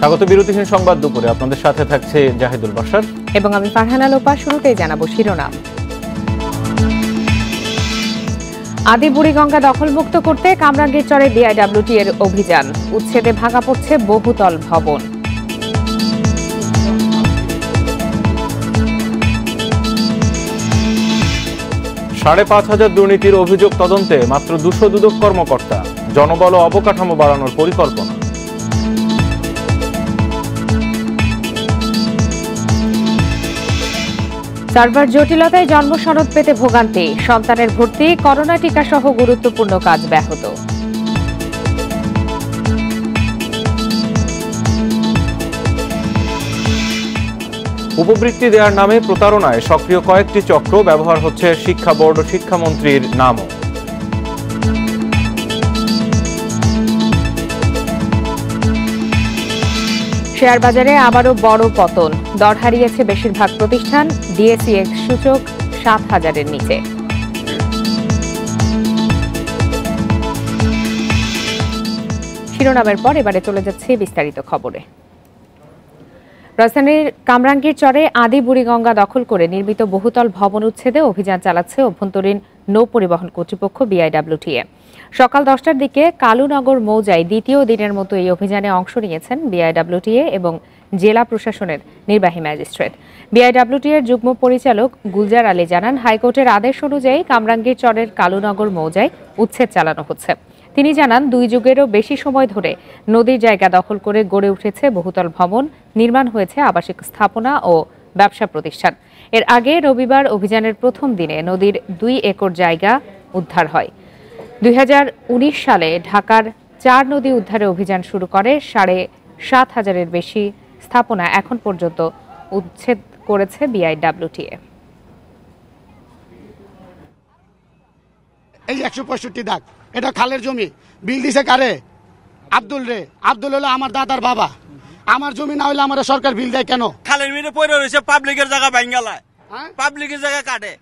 স্বাগত বিরতিহীন সংবাদ দুপুরে, আপনাদের সাথে থাকছে জাহিদুল বাশার এবং আমি ফারহানা লোপা। শুরুতেই জানাবো শিরোনাম। আদি বুড়িগঙ্গা দখলমুক্ত করতে কামরাঙ্গীরচরে বিআইডব্লিউটি এর অভিযান, উচ্ছেদে ভাঙা পড়ছে বহুতল ভবন। $5,500 দুর্নীতির অভিযোগ তদন্তে মাত্র 200 দুদক কর্মকর্তা, জনবল ও অবকাঠামো বাড়ানোর পরিকল্পনা। সার্ভার জটিলতায় জন্ম সনদ পেতে ভোগান্তি, সন্তানের ভর্তি, করোনা টিকা সহ গুরুত্বপূর্ণ কাজ ব্যাহত। উপবৃত্তি দেওয়ার নামে প্রতারণায় সক্রিয় কয়েকটি চক্র, ব্যবহার হচ্ছে শিক্ষা বোর্ড ও শিক্ষামন্ত্রীর নামও। শেয়ার বাজারে আবারও বড় পতন, দর হারিয়েছে বেশিরভাগ প্রতিষ্ঠান, ডিএসইএক্স সূচক ৭,০০০-এর নিচে। শিরোনামের পর এবারে চলে যাচ্ছে বিস্তারিত খবরে। রাজধানীর কামরাঙ্গীরচরে আদি বুড়িগঙ্গা দখল করে নির্মিত বহুতল ভবন উচ্ছেদে অভিযান চালাচ্ছে অভ্যন্তরীণ নৌ পরিবহন কর্তৃপক্ষ বিআইডব্লিউটিএ। সকাল 10টার দিকে কালুনগর মৌজায় দ্বিতীয় দিনের মতো এই অভিযানে অংশ নিয়েছেন বিআইডব্লিউটিএ এবং জেলা প্রশাসনের নির্বাহী ম্যাজিস্ট্রেট। বিআইডব্লিউটিএর যুগ্ম পরিচালক গুলজার আলী জানান, হাইকোর্টের আদেশ অনুযায়ী কামরাঙ্গীরচরের কালুনগর মৌজায় উচ্ছেদ চালানো হচ্ছে। তিনি জানান, 2 যুগেরও বেশি সময় ধরে নদীর জায়গা দখল করে গড়ে উঠেছে বহুতল ভবন, নির্মাণ হয়েছে আবাসিক স্থাপনা ও ব্যবসা প্রতিষ্ঠান। এর আগে রবিবার অভিযানের প্রথম দিনে নদীর 2 একর জায়গা উদ্ধার হয়। 2019 সালে ঢাকার 4 নদী উদ্ধারে অভিযান শুরু করে 7,500-এর বেশি স্থাপনা এখন পর্যন্ত উচ্ছেদ করেছে বিআইডব্লিউটিএ। এই 165 দাগ, এটা খালের জমি। বিল দিছে কারে? আব্দুল রে। আব্দুল হলো আমার দাদার বাবা। আমার জমি না হলে আমার সরকার বিল দেয় কেন? খালের মিলে পড়ে রয়েছে, পাবলিকের জায়গা ভাঙ্গালায়, পাবলিকের জায়গা কাটে।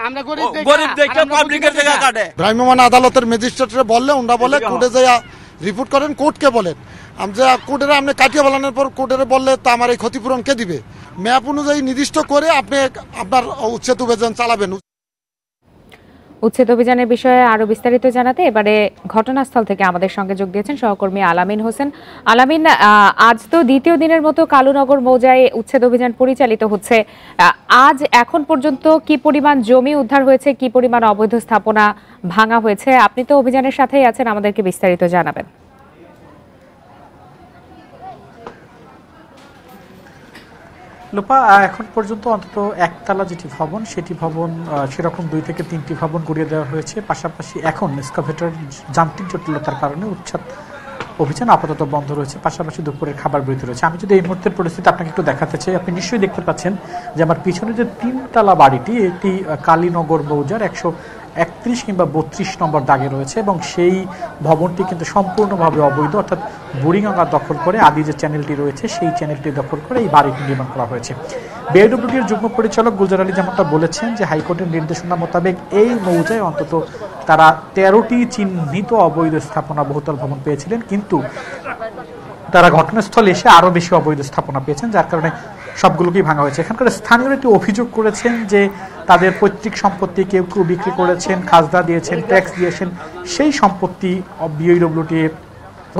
আমরা গরিব দেখে পাবলিকের জায়গা কাটে। ভ্রাম্যমাণ আদালতের ম্যাজিস্ট্রেটরা বললে ওরা বলে কোর্টে যাইয়া রিপোর্ট করেন, কোর্টকে বলেন। আমরা কোর্টের আপনি কাটিয়ে বলানোর পর কোর্টের বললে তা আমার এই ক্ষতিপূরণ কে দিবে? ম্যাপ অনুযায়ী নির্দিষ্ট করে আপনি আপনার উচ্ছেদ অভিযান চালাবেন। উচ্ছেদ অভিযানের বিষয়ে আরো বিস্তারিত জানাতে এবারে ঘটনাস্থল থেকে আমাদের সঙ্গে যোগ দিয়েছেন সহকর্মী আলামিন হোসেন। আলামিন, আজ তো দ্বিতীয় দিনের মতো কালুনগর মৌজায় উচ্ছেদ অভিযান পরিচালিত হচ্ছে। আজ এখন পর্যন্ত কি পরিমাণ জমি উদ্ধার হয়েছে, কি পরিমাণ অবৈধ স্থাপনা ভাঙা হয়েছে? আপনি তো অভিযানের সাথেই আছেন, আমাদেরকে বিস্তারিত জানাবেন। লোপা, এখন পর্যন্ত অন্তত একতলা যেটি ভবন, সেটি ভবন সেরকম 2 থেকে 3টি ভবন গড়িয়ে দেওয়া হয়েছে। পাশাপাশি এখন এক্সকাভেটর যান্ত্রিক জটিলতার কারণে উচ্ছেদ অভিযান আপাতত বন্ধ রয়েছে। পাশাপাশি দুপুরের খাবার বিরতি রয়েছে। আমি যদি এই মুহূর্তের পরিস্থিতি আপনাকে একটু দেখাতে চাই, আপনি নিশ্চয়ই দেখতে পাচ্ছেন যে আমার পিছনে যে 3তলা বাড়িটি, এটি কালীনগর মৌজার 131 কিংবা 32 নম্বর দাগে রয়েছে এবং সেই ভবনটি কিন্তু সম্পূর্ণভাবে অবৈধ, অর্থাৎ বুড়িগঙ্গা দখল করে আদি যে চ্যানেলটি রয়েছে সেই চ্যানেলটি দখল করে এই বাড়িটি নির্মাণ করা হয়েছে। বিআইডব্লিউটির যুগ্ম পরিচালক গুলজার আলী যেমনটা বলেছেন যে হাইকোর্টের নির্দেশনা মোতাবেক এই মৌজায় অন্তত তারা 13টি চিহ্নিত অবৈধ স্থাপনা বহুতল ভবন পেয়েছিলেন, কিন্তু তারা ঘটনাস্থলে এসে আরও বেশি অবৈধ স্থাপনা পেয়েছেন, যার কারণে সবগুলোকেই ভাঙা হয়েছে। এখানকার স্থানীয়রা একটি অভিযোগ করেছেন যে তাদের পৈতৃক সম্পত্তি কেউ কেউ বিক্রি করেছেন, খাজনা দিয়েছেন, ট্যাক্স দিয়েছেন, সেই সম্পত্তি বিআইডব্লিউটিএ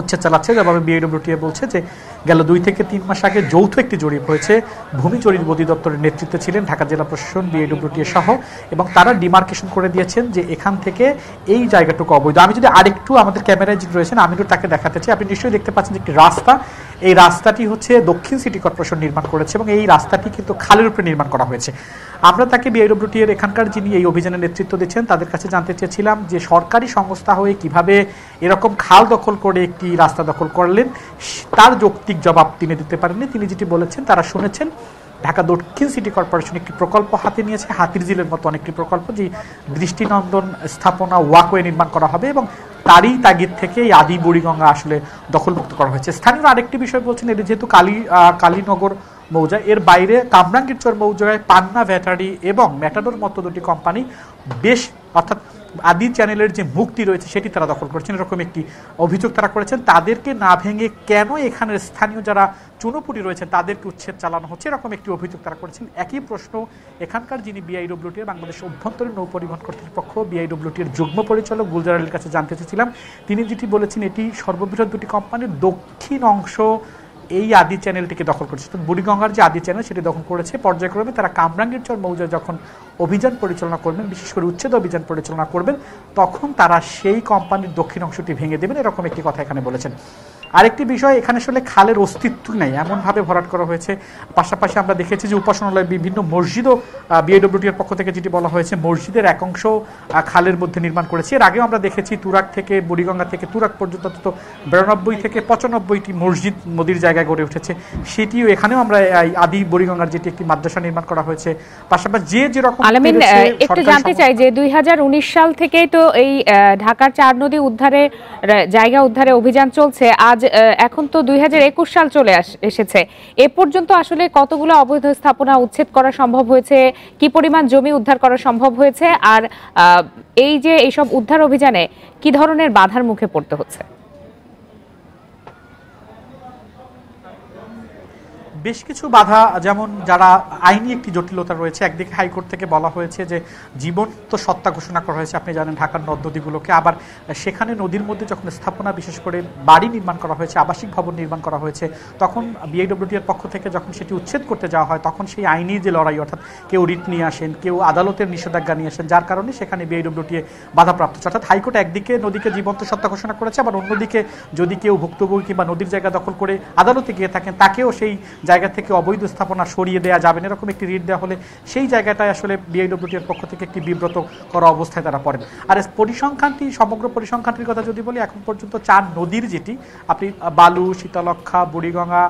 উচ্ছেদ চালাচ্ছে। যেভাবে বিআইডব্লিউটিএ বলছে যে গেল 2 থেকে 3 মাস আগে যৌথ একটি জরিপ হয়েছে, ভূমি জরিপ অধিদপ্তরের নেতৃত্বে ছিলেন ঢাকা জেলা প্রশাসন, বিআইডব্লিউটিএ সহ, এবং তারা ডিমার্কেশন করে দিয়েছেন যে এখান থেকে এই জায়গাটুকু অবৈধ। আমি যদি আরেকটু আমাদের ক্যামেরায় যিনি রয়েছেন আমিনুর তাকে দেখাতে চাই, আপনি নিশ্চয়ই দেখতে পাচ্ছেন যে একটি রাস্তা, এই রাস্তাটি হচ্ছে দক্ষিণ সিটি কর্পোরেশন নির্মাণ করেছে এবং এই রাস্তাটি কিন্তু খালের উপরে নির্মাণ করা হয়েছে। আমরা তাকে বিআইডব্লিউটি এর এখানকার যিনি এই অভিযানের নেতৃত্ব দিচ্ছেন তাদের কাছে জানতে চেয়েছিলাম যে সরকারি সংস্থা হয়ে কিভাবে এরকম খাল দখল করে একটি রাস্তা দখল করলেন, তার যৌক্তিক জবাব তিনি দিতে পারেননি। তিনি যেটি বলেছেন, তারা শুনেছেন ঢাকা দক্ষিণ সিটি কর্পোরেশন একটি প্রকল্প হাতে নিয়েছে, হাতির ঝিলের মতো অনেকটি প্রকল্প, যে দৃষ্টিনন্দন স্থাপনা ওয়াকওয়ে নির্মাণ করা হবে এবং তারই তাগিদ থেকে এই আদি বুড়িগঙ্গা আসলে দখলমুক্ত করা হয়েছে। স্থানীয় আরেকটি বিষয় বলছেন, এটি যেহেতু কালীনগর মৌজা, এর বাইরে কামরাঙ্গীরচর মৌজায় পান্না ভ্যাটারি এবং ম্যাটাডোর মতো দুটি কোম্পানি বেশ, অর্থাৎ আদি চ্যানেলের যে মুক্তি রয়েছে সেটি তারা দখল করেছেন, এরকম একটি অভিযোগ তারা করেছেন। তাদেরকে না ভেঙে কেন এখানের স্থানীয় যারা চুনোপুটি রয়েছে তাদেরকে উচ্ছেদ চালানো হচ্ছে, এরকম একটি অভিযোগ তারা করেছেন। একই প্রশ্ন এখানকার যিনি বিআইডব্লিউটির বাংলাদেশ অভ্যন্তরীণ নৌ পরিবহন কর্তৃপক্ষ বিআইডব্লিউটির যুগ্ম পরিচালক গুলজার আলীর কাছে জানতে চেয়েছিলাম। তিনি যেটি বলেছেন, এটি সর্ববৃহৎ দুটি কোম্পানির দক্ষিণ অংশ এই আদি চ্যানেলটিকে দখল করেছে। তো বুড়িগঙ্গার যে আদি চ্যানেল সেটি দখল করেছে। পর্যায়ক্রমে তারা কামরাঙ্গীর চর মৌজায় যখন অভিযান পরিচালনা করবেন, বিশেষ করে উচ্ছেদ অভিযান পরিচালনা করবেন, তখন তারা সেই কোম্পানির দক্ষিণ অংশটি ভেঙে দেবেন, এরকম একটি কথা এখানে বলেছেন। আরেকটি বিষয়, এখানে আসলে খালের অস্তিত্ব নেই, এমনভাবে ভরাট করা হয়েছে। পাশাপাশি আমরা দেখেছি যে উপাসনালয় বিভিন্ন মসজিদও বিআইডব্লিউটির পক্ষ থেকে যেটি বলা হয়েছে, মসজিদের এক অংশ খালের মধ্যে নির্মাণ করেছে। এর আগেও আমরা দেখেছি তুরাগ থেকে বুড়িগঙ্গা থেকে তুরাগ পর্যন্ত 92 থেকে 95টি মসজিদ নদীর জায়গায় গড়ে উঠেছে। সেটিও এখানেও আমরা আদি বুড়িগঙ্গার যেটি একটি মাদ্রাসা নির্মাণ করা হয়েছে। পাশাপাশি যে যেরকম আলামিন, একটু জানতে চাই যে 2019 সাল থেকেই তো এই ঢাকার 4 নদী উদ্ধারে জায়গা উদ্ধারে অভিযান চলছে। আজ এখন তো 2021 সাল চলে এসেছে। এ পর্যন্ত আসলে কতগুলো অবৈধ স্থাপনা উচ্ছেদ করা সম্ভব হয়েছে, কি পরিমাণ জমি উদ্ধার করা সম্ভব হয়েছে, আর এই যে এইসব উদ্ধার অভিযানে কি ধরনের বাধার মুখে পড়তে হচ্ছে? বেশ কিছু বাধা, যেমন যারা আইনি একটি জটিলতা রয়েছে। একদিকে হাইকোর্ট থেকে বলা হয়েছে যে জীবন্ত সত্তা ঘোষণা করা হয়েছে, আপনি জানেন ঢাকার নদ নদীগুলোকে। আবার সেখানে নদীর মধ্যে যখন স্থাপনা, বিশেষ করে বাড়ি নির্মাণ করা হয়েছে, আবাসিক ভবন নির্মাণ করা হয়েছে, তখন বিআইডব্লিউটি এর পক্ষ থেকে যখন সেটি উচ্ছেদ করতে যাওয়া হয়, তখন সেই আইনি যে লড়াই, অর্থাৎ কেউ রিট নিয়ে আসেন, কেউ আদালতের নিষেধাজ্ঞা নিয়ে আসেন, যার কারণে সেখানে বিআইডব্লিউটি বাধাপ্রাপ্ত হচ্ছে। অর্থাৎ হাইকোর্ট একদিকে নদীকে জীবন্ত সত্তা ঘোষণা করেছে, আবার অন্যদিকে যদি কেউ ভুক্তভোগী কিংবা নদীর জায়গা দখল করে আদালতে গিয়ে থাকেন, তাকেও সেই জায়গা থেকে অবৈধ স্থাপনা সরিয়ে দেওয়া যাবে না, এরকম একটি রিট দেওয়া হলে সেই জায়গাটায় আসলে বিআইডব্লিউটি এর পক্ষ থেকে একটি বিব্রত করা অবস্থায় তারা পড়েন। আর পরিসংখ্যানটি, সমগ্র পরিসংখ্যানটির কথা যদি বলি, এখন পর্যন্ত 4 নদীর যেটি আপনি বালু, শীতলক্ষা, বুড়িগঙ্গা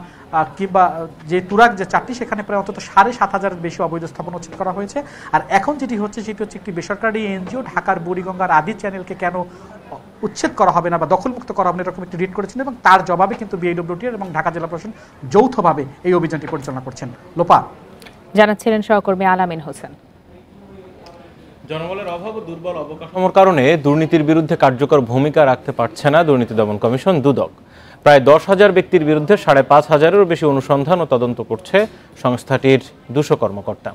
কিংবা যে তুরাগ যে 4টি, সেখানে প্রায় অন্তত 7,500-এর বেশি অবৈধ স্থাপনা উচ্ছেদ করা হয়েছে। আর এখন যেটি হচ্ছে সেটি হচ্ছে একটি বেসরকারি এনজিও ঢাকার বুড়িগঙ্গার আদি চ্যানেলকে কেন উচ্ছেদ করা হবে না বা দখলমুক্ত করা হবে না, এরকম একটি রিট করেছেন, এবং তার জবাবে কিন্তু বিআইডব্লিউটি এবং ঢাকা জেলা প্রশাসন যৌথভাবে এই অভিযানটি পরিচালনা করছেন। লোপা জানাচ্ছিলেন সহকর্মী আলামিন হোসেন। জনবলের অভাব ও দুর্বল অবকাঠামোর কারণে দুর্নীতির বিরুদ্ধে কার্যকর ভূমিকা রাখতে পারছে না দুর্নীতি দমন কমিশন দুদক। প্রায় 10,000 ব্যক্তির বিরুদ্ধে 5,500-এরও বেশি অনুসন্ধান ও তদন্ত করছে সংস্থাটির 200 কর্মকর্তা।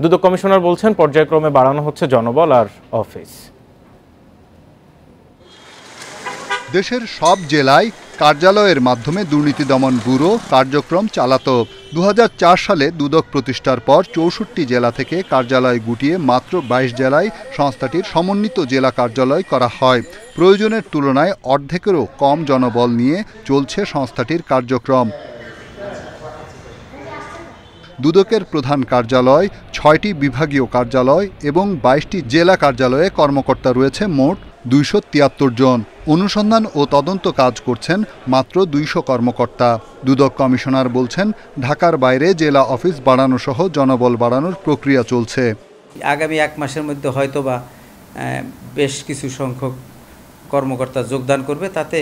দুদক কমিশনার বলছেন, পর্যায়ক্রমে বাড়ানো হচ্ছে জনবল আর অফিস। দেশের সব জেলায় কার্যালয়ের মাধ্যমে দুর্নীতি দমন ব্যুরো কার্যক্রম চালাত। 2004 সালে দুদক প্রতিষ্ঠার পর 64 জেলা থেকে কার্যালয় গুটিয়ে মাত্র 22 জেলায় সংস্থাটির সমন্বিত জেলা কার্যালয় করা হয়। প্রয়োজনের তুলনায় অর্ধেকেরও কম জনবল নিয়ে চলছে সংস্থাটির কার্যক্রম। দুদকের প্রধান কার্যালয়, 6টি বিভাগীয় কার্যালয় এবং 22টি জেলা কার্যালয়ে কর্মকর্তা রয়েছে মোট 273 জন। অনুসন্ধান ও তদন্ত কাজ করছেন মাত্র 200 কর্মকর্তা। দুদক কমিশনার বলছেন, ঢাকার বাইরে জেলা অফিস বাড়ানো সহ জনবল বাড়ানোর প্রক্রিয়া চলছে। আগামী 1 মাসের মধ্যে হয়তোবা বেশ কিছু সংখ্যক কর্মকর্তা যোগদান করবে, তাতে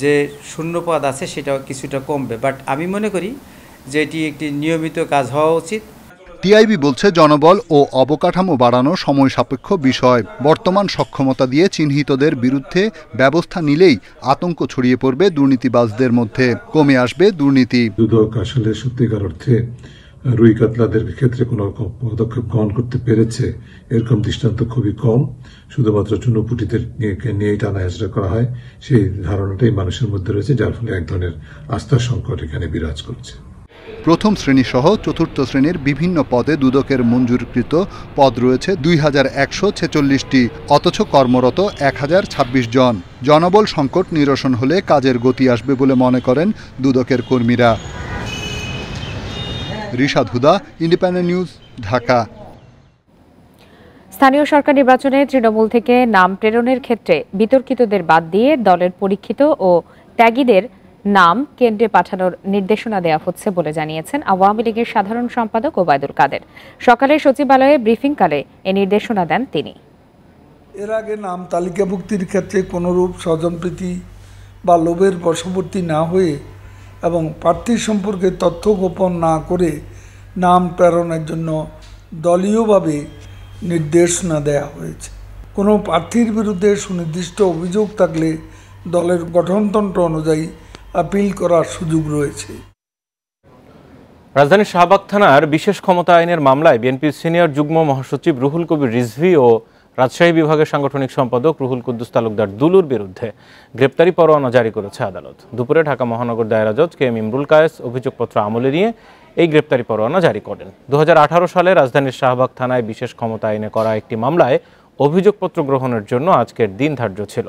যে শূন্যপদ আছে সেটাও কিছুটা কমবে। বাট আমি মনে করি যে এটি একটি নিয়মিত কাজ হওয়া উচিত। টিআইবি বলছে, জনবল ও অবকাঠামো বাড়ানো সময় সাপেক্ষ বিষয়। বর্তমান সক্ষমতা দিয়ে চিহ্নিতদের বিরুদ্ধে ব্যবস্থা নিলেই আতঙ্ক ছড়িয়ে পড়বে দুর্নীতিবাজদের মধ্যে, কমে আসবে দুর্নীতি। দুদক আসলে সত্যিকার অর্থে রুই কাতলাদের ক্ষেত্রে কোনো পদক্ষেপ গ্রহণ করতে পেরেছে এরকম দৃষ্টান্ত খুবই কম। শুধুমাত্র চুনোপুটিদের নিয়েই টানাহেঁচড়া করা হয়, সেই ধারণাটাই মানুষের মধ্যে রয়েছে, যার ফলে এক ধরনের আস্থার সংকট এখানে বিরাজ করছে। প্রথম শ্রেণী সহ চতুর্থ শ্রেণীর বিভিন্ন পদে দুদকের মঞ্জুরকৃত পদ রয়েছে 2146টি, অথচ কর্মরত 1026 জন। জনবল সংকট নিরসন হলে কাজের গতি আসবে বলে মনে করেন দুদকের কর্মীরা। রিশাদ হুদা, ইন্ডিপেন্ডেন্ট নিউজ, ঢাকা। স্থানীয় সরকার নির্বাচনে তৃণমূল থেকে নাম প্রেরণের ক্ষেত্রে বিতর্কিতদের বাদ দিয়ে দলের পরীক্ষিত ও ত্যাগীদের নাম কেন্দ্রে পাঠানোর নির্দেশনা দেওয়া হচ্ছে বলে জানিয়েছেন আওয়ামী লীগের সাধারণ সম্পাদক ওবায়দুল কাদের। সকালে সচিবালয়ে ব্রিফিংকালে এ নির্দেশনা দেন তিনি। এর আগে নাম তালিকাভুক্তির ক্ষেত্রে কোনোরূপ স্বজনপ্রীতি বা লোভের বশবর্তী না হয়ে এবং প্রার্থী সম্পর্কে তথ্য গোপন না করে নাম প্রেরণের জন্য দলীয়ভাবে নির্দেশনা দেওয়া হয়েছে। কোনো প্রার্থীর বিরুদ্ধে সুনির্দিষ্ট অভিযোগ থাকলে দলের গঠনতন্ত্র অনুযায়ী আপিল করার সুযোগ রয়েছে। রাজধানীর শাহবাগ থানার বিশেষ ক্ষমতা আইনের মামলায় বিএনপির সিনিয়র যুগ্ম মহাসচিব রুহুল কবির রিজভী ও রাজশাহী বিভাগের সাংগঠনিক সম্পাদক রুহুল কুদ্দুস তালুকদার দুলুর বিরুদ্ধে গ্রেপ্তারি পরোয়ানা জারি করেছে আদালত। দুপুরে ঢাকা মহানগর দায়রা জজ কে এম ইমরুল কায়েস অভিযোগপত্র আমলে নিয়ে এই গ্রেপ্তারি পরোয়ানা জারি করেন। 2018 সালে রাজধানীর শাহবাগ থানায় বিশেষ ক্ষমতা আইনে করা একটি মামলায় অভিযোগপত্র গ্রহণের জন্য আজকের দিন ধার্য ছিল।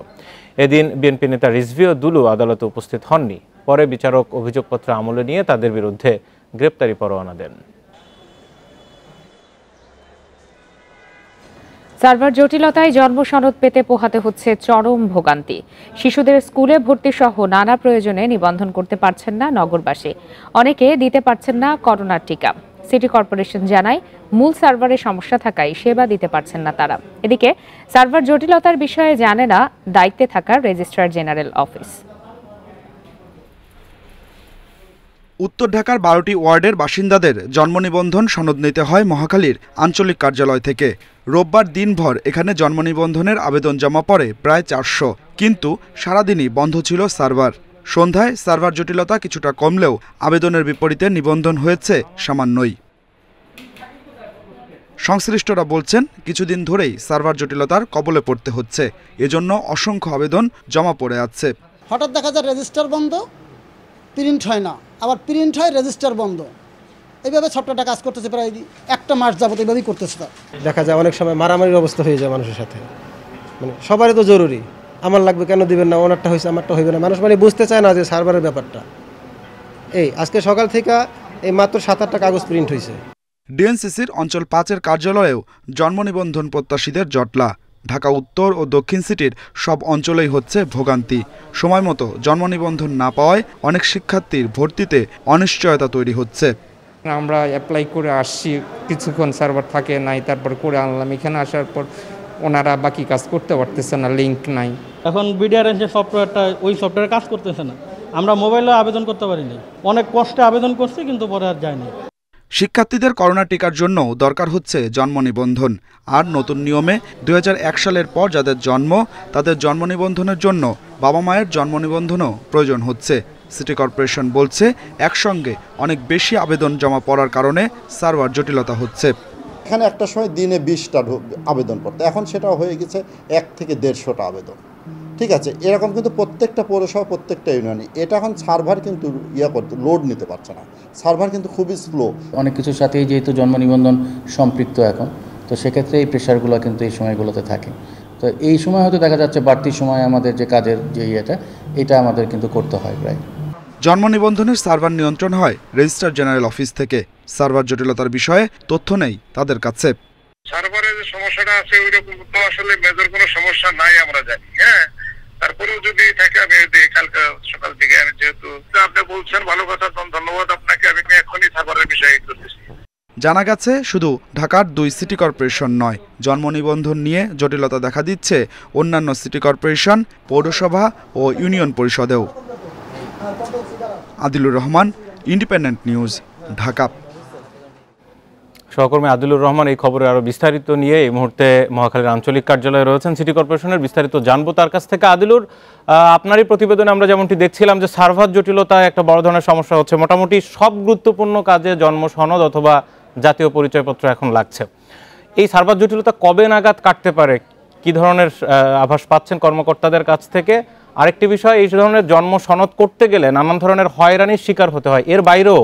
এদিন বিএনপি নেতা রিজভী ও দুলু আদালতে উপস্থিত হননি। পরে বিচারক অভিযোগপত্র আমলে নিয়ে তাদের বিরুদ্ধে গ্রেপ্তারি পরোয়ানা দেন। সার্ভার জটিলতায় জন্ম সনদ পেতে পোহাতে হচ্ছে চরম ভোগান্তি। শিশুদের স্কুলে ভর্তি সহ নানা প্রয়োজনে নিবন্ধন করতে পারছেন না নগরবাসী। অনেকে দিতে পারছেন না করোনার টিকা। সিটি কর্পোরেশন জানায় মূল সার্ভারে সমস্যা থাকায় সেবা দিতে পারছেন না তারা। এদিকে সার্ভার জটিলতার বিষয়ে জানে না দায়িত্বে থাকা রেজিস্ট্রার জেনারেল অফিস। উত্তর ঢাকার 12টি ওয়ার্ডের বাসিন্দাদের জন্ম নিবন্ধন সনদ নিতে হয় মহাখালীর আঞ্চলিক কার্যালয় থেকে। রোববার দিনভর এখানে জন্ম নিবন্ধনের আবেদন জমা পড়ে প্রায় 400, কিন্তু সারাদিনই বন্ধ ছিল সার্ভার। সন্ধ্যায় সার্ভার জটিলতা কিছুটা কমলেও আবেদনের বিপরীতে নিবন্ধন হয়েছে সামান্যই। সংশ্লিষ্টরা বলছেন কিছুদিন ধরেই সার্ভার জটিলতার কবলে পড়তে হচ্ছে, এজন্য অসংখ্য আবেদন জমা পড়ে আছে। হঠাৎ দেখা যায় রেজিস্টার বন্ধ, প্রিন্ট হয় না, আবার প্রিন্ট হয় রেজিস্টার বন্ধ। এইভাবে সফটওয়্যারটা কাজ করতেছে প্রায় 1 মাস যাবত এইভাবেই করতেছে। দেখা যায় অনেক সময় মারামারির অবস্থা হয়ে যায় মানুষের সাথে। মানে সবারই তো জরুরি, আমার লাগবে কেন দিবেন না, ওনারটা হয়েছে আমারটা হইবে না। মানুষ মানে বুঝতে চায় না যে সার্ভারের ব্যাপারটা। এই আজকে সকাল থেকে এই মাত্র 7-8টা কাগজ প্রিন্ট হয়েছে। ডিএনসিসির অঞ্চল 5-এর কার্যালয়েও জন্ম নিবন্ধন প্রত্যাশীদের জটলা। ঢাকা উত্তর ও দক্ষিণ সিটির সব অঞ্চলেই হচ্ছে ভোগান্তি। সময় মতো জন্ম নিবন্ধন না পাওয়ায় অনেক শিক্ষার্থীর ভর্তিতে অনিশ্চয়তা তৈরি হচ্ছে। আমরা অ্যাপ্লাই করে আসছি, কিছুক্ষণ সার্ভার থাকে নাই, তারপর করে আনলাম। এখানে আসার পর ওনারা বাকি কাজ করতে পারতেছে না, লিঙ্ক নাই। এখন বিডিআরএস যে সফটওয়্যারটা, ওই সফটওয়্যারে কাজ করতেছে না। আমরা মোবাইলে আবেদন করতে পারিনি, অনেক কষ্টে আবেদন করছি কিন্তু পরে আর যায়নি। শিক্ষার্থীদের করোনা টিকার জন্য দরকার হচ্ছে জন্ম নিবন্ধন। আর নতুন নিয়মে 2001 সালের পর যাদের জন্ম, তাদের জন্ম নিবন্ধনের জন্য বাবা মায়ের জন্ম নিবন্ধনও প্রয়োজন হচ্ছে। সিটি কর্পোরেশন বলছে একসঙ্গে অনেক বেশি আবেদন জমা পড়ার কারণে সার্ভার জটিলতা হচ্ছে। এখানে একটা সময় দিনে 20টা আবেদন পড়তো, এখন সেটা হয়ে গেছে 1 থেকে 150টা আবেদন। ঠিক আছে, এরকম কিন্তু প্রত্যেকটা পৌরসভা, প্রত্যেকটা ইউনিয়নে। এটা এখন সার্ভার কিন্তু করতে লোড নিতে পারছে না, সার্ভার কিন্তু খুবই স্লো। অনেক কিছুর সাথেই যেহেতু জন্ম নিবন্ধন সম্পৃক্ত এখন, তো সেক্ষেত্রে এই প্রেশারগুলো কিন্তু এই সময়গুলোতে থাকে। তো এই সময় হয়তো দেখা যাচ্ছে বাড়তি সময় আমাদের যে কাজের যে এটা আমাদের কিন্তু করতে হয় প্রায়। জন্ম নিবন্ধনের সার্ভার নিয়ন্ত্রণ হয় রেজিস্ট্রার জেনারেল অফিস থেকে। সার্ভার জটিলতার বিষয়ে তথ্য নেই তাদের কাছে। সার্ভারের যে সমস্যাটা আছে ওইরকম তো আসলে মেজর কোনো সমস্যা নাই আমরা জানি। হ্যাঁ, তারপরেও যদি থাকে আমি কালকে সকাল থেকে, আমি যেহেতু আপনি বলছেন ভালো কথা, ধন্যবাদ আপনাকে। আমি এখনই সার্ভারের বিষয়ে করতেছি। জানা গেছে শুধু ঢাকার 2 সিটি কর্পোরেশন নয়, জন্ম নিবন্ধন নিয়ে জটিলতা দেখা দিচ্ছে অন্যান্য সিটি কর্পোরেশন, পৌরসভা ও ইউনিয়ন পরিষদেও। Adilur Rahman, independent news, Dhaka. সহকর্মী আদিলুর রহমান এই খবরে আরো বিস্তারিত নিয়ে এই মুহূর্তে মহাখালীর আঞ্চলিক কার্যালয়ে রয়েছেন। সিটি কর্পোরেশনের বিস্তারিত জানবো তার কাছ থেকে। আদিলুর, আপনারই প্রতিবেদনে আমরা যেমনটি দেখছিলাম যে সার্ভার জটিলতায় একটা বড় ধরনের সমস্যা হচ্ছে। মোটামুটি সব গুরুত্বপূর্ণ কাজে জন্ম সনদ অথবা জাতীয় পরিচয়পত্র এখন লাগছে। এই সার্ভার জটিলতা কবে নাগাদ কাটতে পারে, কি ধরনের আভাস পাচ্ছেন কর্মকর্তাদের কাছ থেকে? আরেকটি বিষয়, এই ধরনের জন্ম সনদ করতে গেলে নানান ধরনের হয়রানির শিকার হতে হয়, এর বাইরেও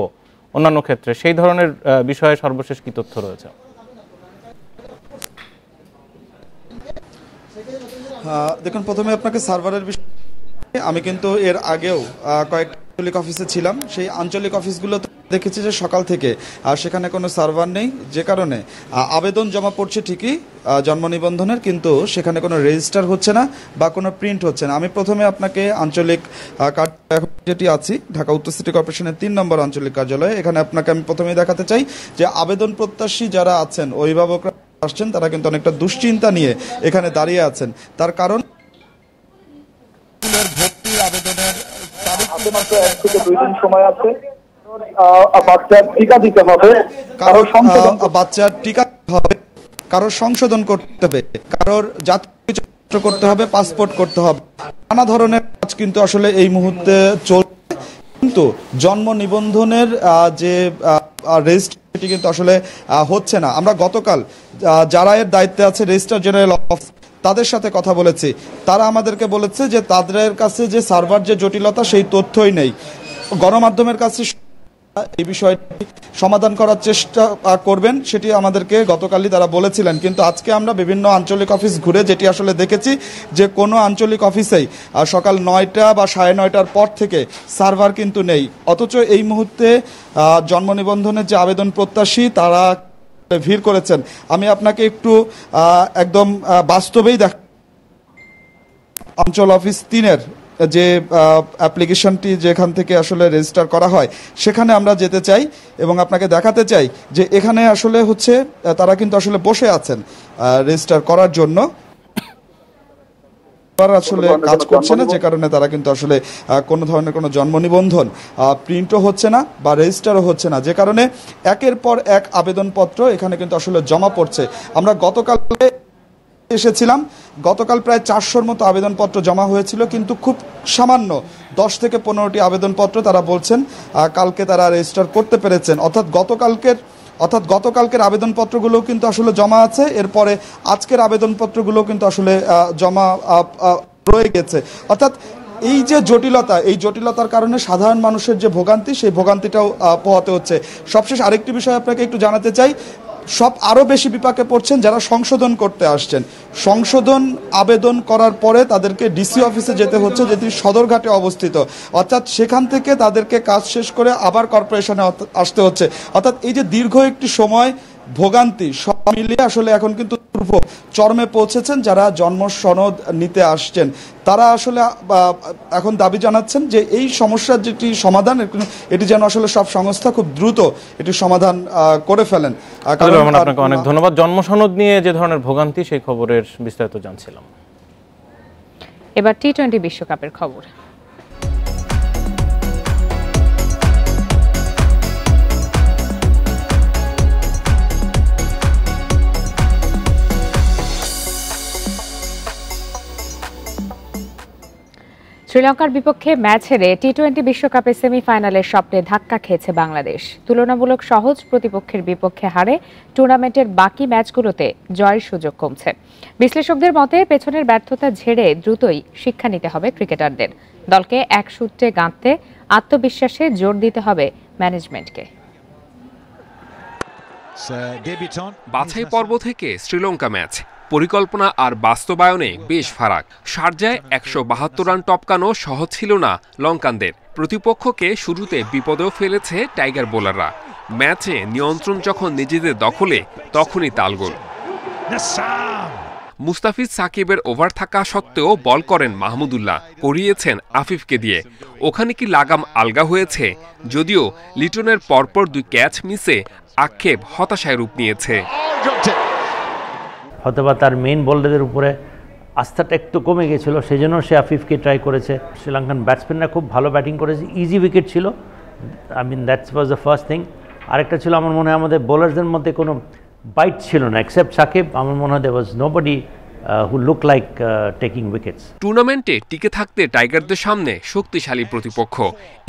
অন্যান্য ক্ষেত্রে সেই ধরনের বিষয়ে সর্বশেষ কি তথ্য রয়েছে? দেখুন, প্রথমে আপনাকে সার্ভারের বিষয়ে আমি কিন্তু এর আগেও কয়েকটা আঞ্চলিক অফিসে ছিলাম। সেই আঞ্চলিক অফিসগুলো দেখেছি যে সকাল থেকে সেখানে কোনো সার্ভার নেই, যে কারণে আবেদন জমা পড়ছে ঠিকই জন্ম নিবন্ধনের, কিন্তু সেখানে কোনো রেজিস্টার হচ্ছে না বা কোনো প্রিন্ট হচ্ছে না। আমি প্রথমে আপনাকে আঞ্চলিক যেটি আছি ঢাকা উত্তর সিটি কর্পোরেশনের 3 নম্বর আঞ্চলিক কার্যালয়ে, এখানে আপনাকে আমি প্রথমেই দেখাতে চাই যে আবেদন প্রত্যাশী যারা আছেন, অভিভাবকরা আসছেন, তারা কিন্তু অনেকটা দুশ্চিন্তা নিয়ে এখানে দাঁড়িয়ে আছেন। তার কারণ ভর্তি আবেদনের তারিখ মাত্র 1 থেকে 2 দিন সময় আছে। বাচ্চার টিকা দিতে হবে, বাচ্চার টিকা হবে, কারোর সংশোধন করতে হবে, কারোর জাতীয় করতে হবে, পাসপোর্ট করতে হবে, নানা ধরনের কাজ কিন্তু আসলে এই মুহূর্তে চলছে। কিন্তু জন্ম নিবন্ধনের যে রেজিস্ট্রি সেটি কিন্তু আসলে হচ্ছে না। আমরা গতকাল যারা এর দায়িত্বে আছে রেজিস্ট্রার জেনারেল অফিস তাদের সাথে কথা বলেছি, তারা আমাদেরকে বলেছে যে তাদের কাছে যে সার্ভার যে জটিলতা সেই তথ্যই নেই। গণমাধ্যমের কাছে এই বিষয়টি সমাধান করার চেষ্টা করবেন সেটি আমাদেরকে গতকালই তারা বলেছিলেন। কিন্তু আজকে আমরা বিভিন্ন আঞ্চলিক অফিস ঘুরে যেটি আসলে দেখেছি যে কোনো আঞ্চলিক অফিসেই সকাল 9টা বা 9:30টার পর থেকে সার্ভার কিন্তু নেই। অথচ এই মুহূর্তে জন্ম নিবন্ধনের যে আবেদন প্রত্যাশী তারা ভিড় করেছেন। আমি আপনাকে একটু একদম বাস্তবেই অঞ্চল অফিস 3-এর যে অ্যাপ্লিকেশনটি যেখান থেকে আসলে রেজিস্টার করা হয় সেখানে আমরা যেতে চাই এবং আপনাকে দেখাতে চাই যে এখানে আসলে হচ্ছে তারা কিন্তু আসলে বসে আছেন রেজিস্টার করার জন্য, আসলে কাজ করছে না, যে কারণে তারা কিন্তু আসলে কোনো ধরনের কোনো জন্ম নিবন্ধন প্রিন্টও হচ্ছে না বা রেজিস্টারও হচ্ছে না, যে কারণে একের পর এক আবেদনপত্র এখানে কিন্তু আসলে জমা পড়ছে। আমরা গতকাল এসেছিলাম, গতকাল প্রায় 400-র মতো আবেদনপত্র জমা হয়েছিল, কিন্তু খুব সামান্য 10 থেকে 15টি আবেদনপত্র তারা বলছেন কালকে তারা রেজিস্টার করতে পেরেছেন। অর্থাৎ গতকালকের আবেদনপত্রগুলো কিন্তু আসলে জমা আছে, এরপরে আজকের আবেদনপত্রগুলো কিন্তু আসলে জমা রয়ে গেছে। অর্থাৎ এই যে জটিলতা, এই জটিলতার কারণে সাধারণ মানুষের যে ভোগান্তি সেই ভোগান্তিটাও পোহাতে হচ্ছে। সবশেষ আরেকটি বিষয় আপনাকে একটু জানাতে চাই, আরও বেশি বিপাকে পড়ছেন যারা সংশোধন করতে আসছেন। সংশোধন আবেদন করার পরে তাদেরকে ডিসি অফিসে যেতে হচ্ছে, যেটি সদরঘাটে অবস্থিত। অর্থাৎ সেখান থেকে তাদেরকে কাজ শেষ করে আবার কর্পোরেশনে আসতে হচ্ছে। অর্থাৎ এই যে দীর্ঘ একটি সময় ভোগান্তি সব মিলিয়ে আসলে এখন কিন্তু দুর্ভোগ চরমে পৌঁছেছেন যারা জন্ম সনদ নিতে আসছেন। তারা আসলে এখন দাবি জানাচ্ছেন যে এই সমস্যার যেটি সমাধান এটি যেন আসলে সব সংস্থা খুব দ্রুত এটি সমাধান করে ফেলেন। আপনাকে অনেক ধন্যবাদ। জন্ম সনদ নিয়ে যে ধরনের ভোগান্তি সেই খবরের বিস্তারিত জানছিলাম। এবার টি-20 বিশ্বকাপের খবর। শ্রীলঙ্কার বিপক্ষে ম্যাচ হেরে টি-20 বিশ্বকাপের সেমিফাইনালের স্বপ্নে ধাক্কা খেয়েছে বাংলাদেশ। তুলনামূলক সহজ প্রতিপক্ষের বিপক্ষে হারে টুর্নামেন্টের বাকি ম্যাচগুলোতে জয়ের সুযোগ কমছে। বিশ্লেষকদের মতে পেছনের ব্যর্থতা ঝেড়ে দ্রুতই শিক্ষা নিতে হবে ক্রিকেটারদের। দলকে এক সূত্রে গাঁথতে আত্মবিশ্বাসে জোর দিতে হবে ম্যানেজমেন্টকে। বাছাই পর্ব থেকে শ্রীলঙ্কা ম্যাচ পরিকল্পনা আর বাস্তবায়নে বেশ ফারাক। শারজায় 172 রান টপকানো সহজ ছিল না লঙ্কানদের। প্রতিপক্ষকে শুরুতে বিপদেও ফেলেছে টাইগার বোলাররা। ম্যাচে নিয়ন্ত্রণ যখন নিজেদের দখলে তখনই তালগোল। মুস্তাফিজ সাকিবের ওভার থাকা সত্ত্বেও বল করেন মাহমুদুল্লাহ, করিয়েছেন আফিফকে দিয়ে। ওখানে কি লাগাম আলগা হয়েছে? যদিও লিটনের পরপর 2 ক্যাচ মিসে আক্ষেপ হতাশায় রূপ নিয়েছে। হয়তোবা তার মেইন বোলারদের উপরে আস্থাটা একটু কমে গেছিল, সেই জন্য সে আফিফকে ট্রাই করেছে। শ্রীলঙ্কান ব্যাটসম্যানরা খুব ভালো ব্যাটিং করেছে, ইজি উইকেট ছিল। That's was the first thing. আরেকটা ছিল আমার মনে হয় আমাদের বোলারদের মধ্যে কোনো বাইট ছিল না এক্সেপ্ট সাকিব। আমার মনে হয় there was nobody who looked like taking wickets. টুর্নামেন্টে টিকে থাকতে টাইগারদের সামনে শক্তিশালী প্রতিপক্ষ।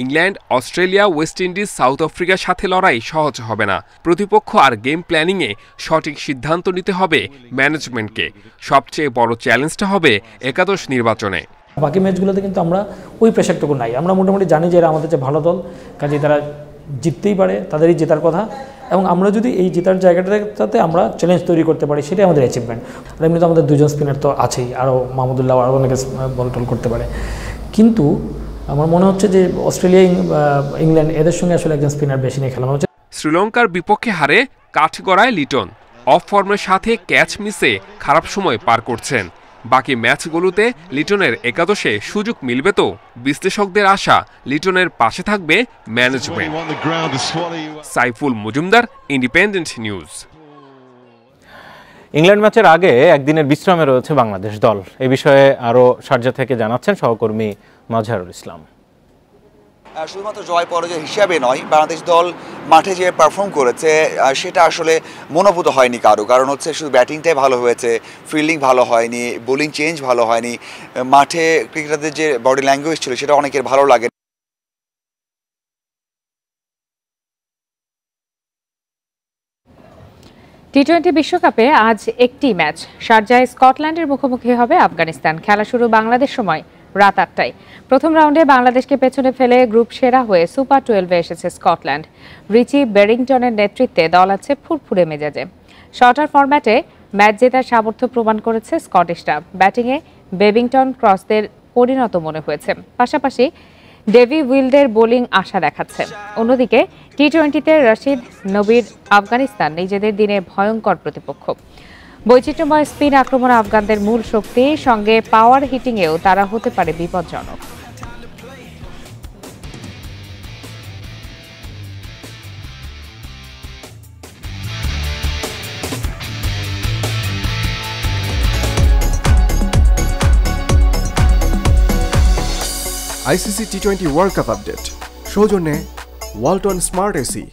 England, Australia, West Indies, south আফ্রিকার সাথে লড়াই সহজ হবে না। প্রতিপক্ষ আর গেম প্ল্যানিংয়ে সঠিক সিদ্ধান্ত নিতে হবে ম্যানেজমেন্টকে। সবচেয়ে বড় চ্যালেঞ্জটা হবে একাদশ নির্বাচনে। বাকি ম্যাচগুলোতে কিন্তু আমরা ওই প্রেশারটুকু নাই। আমরা মোটামুটি জানি যে এরা আমাদের যে ভালো দল, কাজেই তারা জিততেই পারে, তাদেরই জেতার কথা। এবং আমরা যদি এই জেতার জায়গাটাতে আমরা চ্যালেঞ্জ তৈরি করতে পারি সেটাই আমাদের অ্যাচিভমেন্ট। আর এমনিতে আমাদের 2জন স্পিনার তো আছেই, আরও মাহমুদুল্লাহ আরও অনেকে বল টল করতে পারে। কিন্তু আমার মনে হচ্ছে যে অস্ট্রেলিয়া, ইংল্যান্ড এদের সঙ্গে আসলে একজন স্পিনার বেশি নিয়ে খেলানো হচ্ছে। শ্রীলঙ্কার বিপক্ষে হারে কাঠগড়ায় লিটন। অফ ফর্মের সাথে ক্যাচ মিসে খারাপ সময় পার করছেন। বাকি ম্যাচগুলোতে লিটনের একাদশে সুযোগ মিলবে তো? বিশ্লেষকদের আশা লিটনের পাশে থাকবে management. Saiful Majumdar, independent news. England ম্যাচের আগে একদিনের বিশ্রামে রয়েছে বাংলাদেশ দল। এ বিষয়ে আরও শারজা থেকে জানাচ্ছেন সহকর্মী মাজহারুল ইসলাম। শুধুমাত্র জয় পরাজয় হিসাবে নয়, বাংলাদেশ দল মাঠে যে পারফর্ম করেছে সেটা আসলে মনোভূত হয়নি কারো, কারণ হচ্ছে শুধু ব্যাটিংটাই ভালো হয়েছে, ফিল্ডিং ভালো হয়নি, বোলিং চেঞ্জ ভালো হয়নি, মাঠে ক্রিকেটারদের যে বডি ল্যাঙ্গুয়েজ ছিল সেটা অনেকের ভালো লাগে। টি-20 বিশ্বকাপে আজ একটি ম্যাচ, শারজায় স্কটল্যান্ডের মুখোমুখি হবে আফগানিস্তান। খেলা শুরু বাংলাদেশ সময় রাত 8টায়। প্রথম রাউন্ডে বাংলাদেশকে পেছনে ফেলে গ্রুপ সেরা হয়ে সুপার 12-এ এসেছে স্কটল্যান্ড। রিচি বেরিংটনের নেতৃত্বে দল আছে ফুরফুরে মেজাজে। শর্টার ফরম্যাটে ম্যাচ জেতার সামর্থ্য প্রমাণ করেছে স্কটিশরা। ব্যাটিংয়ে বেবিংটন ক্রসদের পরিণত মনে হয়েছে, পাশাপাশি ডেভি উইল্ডের বোলিং আশা দেখাচ্ছে। অন্যদিকে টি-20তে রশিদ নবির আফগানিস্তান নিজেদের দিনে ভয়ঙ্কর প্রতিপক্ষ। বৈচিত্র্যময় স্পিন আক্রমণ আফগানদের মূল শক্তি, সঙ্গে পাওয়ার হিটিংয়েও তারা হতে পারে বিপজ্জনক। আইসিসি টি-20 ওয়ার্ল্ড কাপ আপডেট সৌজন্যে ওয়ালটন স্মার্ট এসি।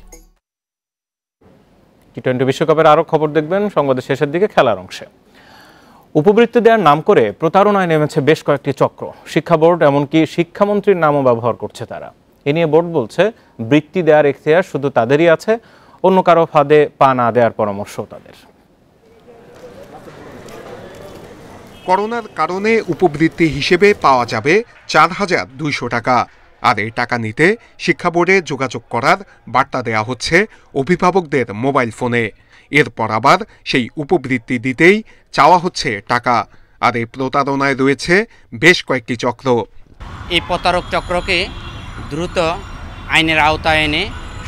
টি-20 বিশ্বকাপের আরও খবর দেখবেন সংবাদের শেষের দিকে খেলার অংশে। উপবৃত্তি দেওয়ার নাম করে প্রতারণায় নেমেছে বেশ কয়েকটি চক্র। শিক্ষা বোর্ড, এমনকি শিক্ষামন্ত্রীর নামও ব্যবহার করছে তারা। এ নিয়ে বোর্ড বলছে, বৃত্তি দেওয়ার এখতিয়ার শুধু তাদেরই আছে, অন্য কারো ফাঁদে পা না দেওয়ার পরামর্শও তাদের। করোনার কারণে উপবৃত্তি হিসেবে পাওয়া যাবে 4,200 টাকা। আর এই টাকা নিতে শিক্ষা বোর্ডে যোগাযোগ করার বার্তা দেয়া হচ্ছে অভিভাবকদের মোবাইল ফোনে। এরপর আবার সেই উপবৃত্তি দিতেই চাওয়া হচ্ছে টাকা। আর এই প্রতারণায় রয়েছে বেশ কয়েকটি চক্র। এই প্রতারক চক্রকে দ্রুত আইনের আওতায় এনে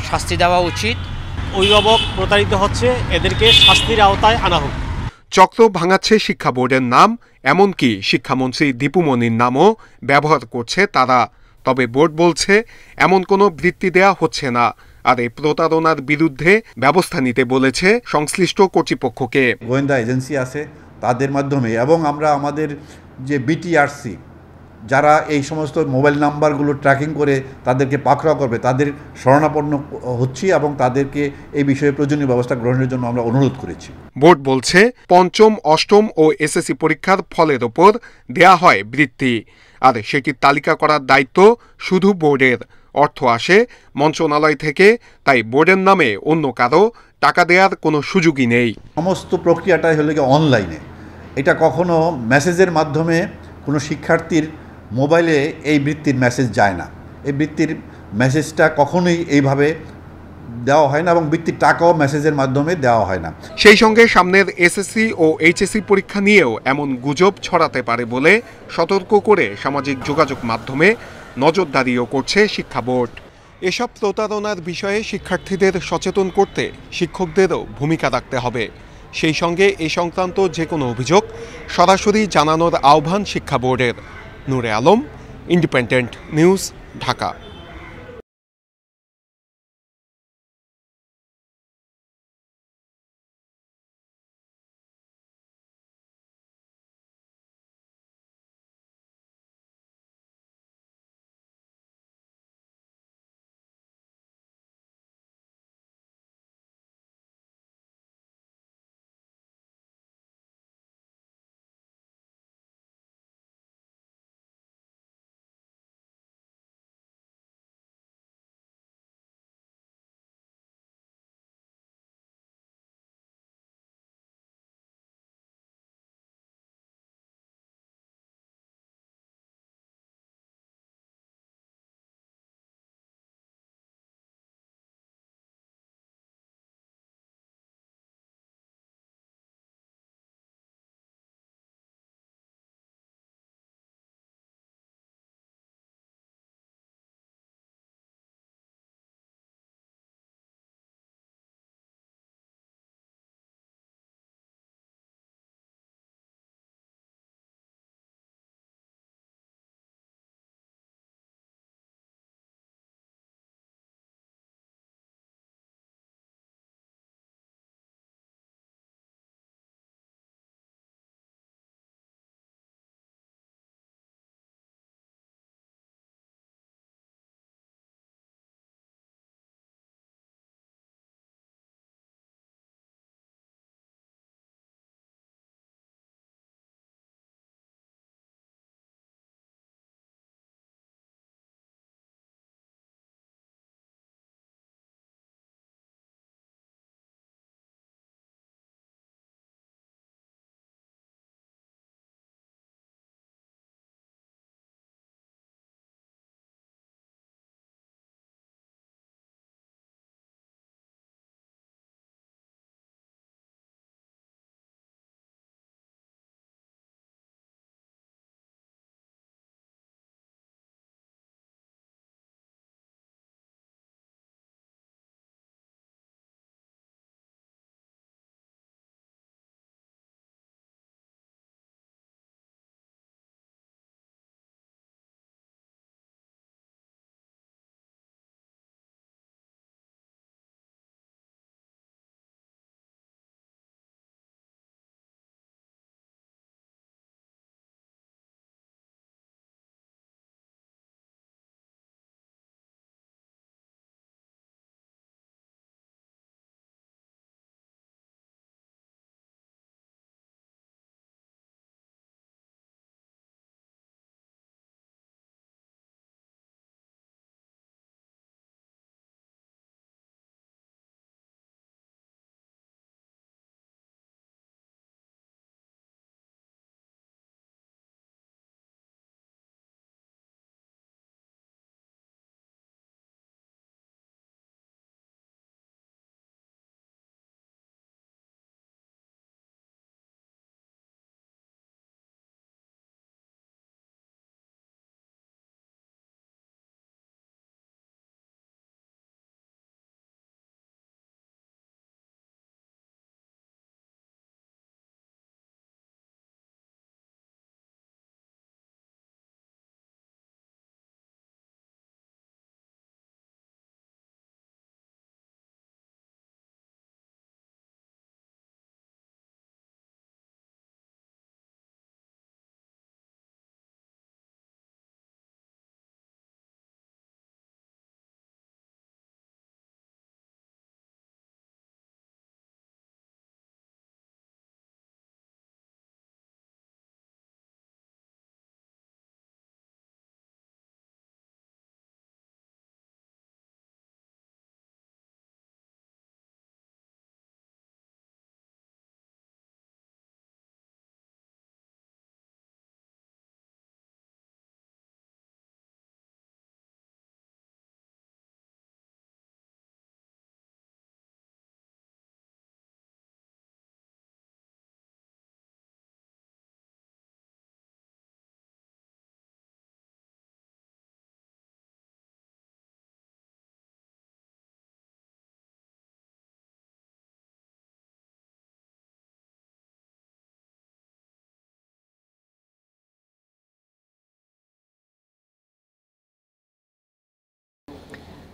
শাস্তি দেওয়া উচিত। অভিভাবক প্রতারিত হচ্ছে, এদেরকে শাস্তির আওতায় আনা হোক। চক্র ভাঙাচ্ছে শিক্ষা বোর্ডের নাম, এমনকি শিক্ষামন্ত্রী দীপুমণির নামও ব্যবহার করছে তারা। তবে বোর্ড বলছে, এমন কোনো বৃত্তি দেয়া হচ্ছে না। আর এই প্রতারণার বিরুদ্ধে ব্যবস্থা নিতে বলেছে সংশ্লিষ্ট কর্তৃপক্ষকে। গোয়েন্দা এজেন্সি আছে তাদের মাধ্যমে, এবং আমরা আমাদের যে বিটিআরসি যারা এই সমস্ত মোবাইল নাম্বারগুলো ট্র্যাকিং করে তাদেরকে পাকড়াও করবে, তাদের শরণাপন্ন হচ্ছি এবং তাদেরকে এই বিষয়ে প্রয়োজনীয় ব্যবস্থা গ্রহণের জন্য আমরা অনুরোধ করেছি। বোর্ড বলছে, পঞ্চম, অষ্টম ও এসএসসি পরীক্ষার ফলের ওপর দেয়া হয় বৃত্তি, আর সেটির তালিকা করার দায়িত্ব শুধু বোর্ডের। অর্থ আসে মন্ত্রণালয় থেকে, তাই বোর্ডের নামে অন্য কারো টাকা দেওয়ার কোনো সুযোগই নেই। সমস্ত প্রক্রিয়াটাই হলো গিয়ে অনলাইনে। এটা কখনো মেসেজের মাধ্যমে কোনো শিক্ষার্থীর মোবাইলে এই বৃত্তির মেসেজ যায় না। এই বৃত্তির মেসেজটা কখনোই এইভাবে দেওয়া হয় না, এবং বৃত্তির টাকাও মেসেজের মাধ্যমে দেওয়া হয় না। সেই সঙ্গে সামনের এসএসসি ও এইচএসসি পরীক্ষা নিয়েও এমন গুজব ছড়াতে পারে বলে সতর্ক করে সামাজিক যোগাযোগ মাধ্যমে নজরদারিও করছে শিক্ষা বোর্ড। এসব প্রতারণার বিষয়ে শিক্ষার্থীদের সচেতন করতে শিক্ষকদেরও ভূমিকা রাখতে হবে। সেই সঙ্গে এ সংক্রান্ত যে কোনো অভিযোগ সরাসরি জানানোর আহ্বান শিক্ষা বোর্ডের। নূরে আলম, ইন্ডিপেন্ডেন্ট নিউজ, ঢাকা।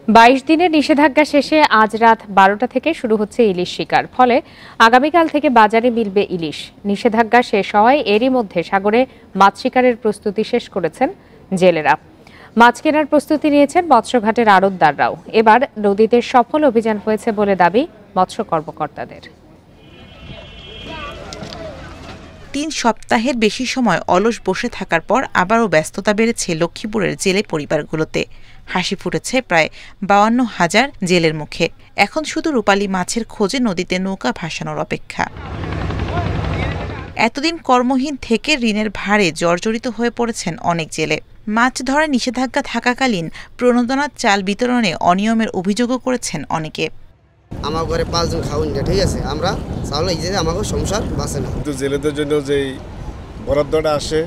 22 দিনের নিষেধাজ্ঞা শেষে আজ রাত 12টা থেকে শুরু হচ্ছে ইলিশ শিকার। ফলে আগামীকাল থেকে বাজারে মিলবে ইলিশ। নিষেধাজ্ঞা শেষ হওয়ায় এরই মধ্যে সাগরে মাছ শিকারের প্রস্তুতি শেষ করেছেন জেলেরা। মাছ কেনার প্রস্তুতি নিয়েছেন মৎস্যঘাটের আড়তদাররাও। এবার নদীতে সফল অভিযান হয়েছে বলে দাবি মৎস্য কর্মকর্তাদের। 3 সপ্তাহের বেশি সময় অলস বসে থাকার পর আবারও ব্যস্ততা বেড়েছে লক্ষ্মীপুরের জেলে পরিবারগুলোতে। হাসি ফুটেছে প্রায় 52,000 জেলের মুখে। এখন শুধু রূপালী মাছের খোঁজে নদীতে নৌকা ভাসানোর অপেক্ষা। এতদিন কর্মহীন থেকে ঋণের ভারে জর্জরিত হয়ে পড়েছেন অনেক জেলে। মাছ ধরার নিষেধাজ্ঞা থাকাকালীন প্রণোদনার চাল বিতরণে অনিয়মের অভিযোগও করেছেন অনেকে। আমার ঘরে 5 জন খাওয়ান না, ঠিক আছে, আমরা চাউল এই যে আমাকে সংসার বাঁচে না। কিন্তু জেলেদের জন্য যে বরাদ্দটা আসে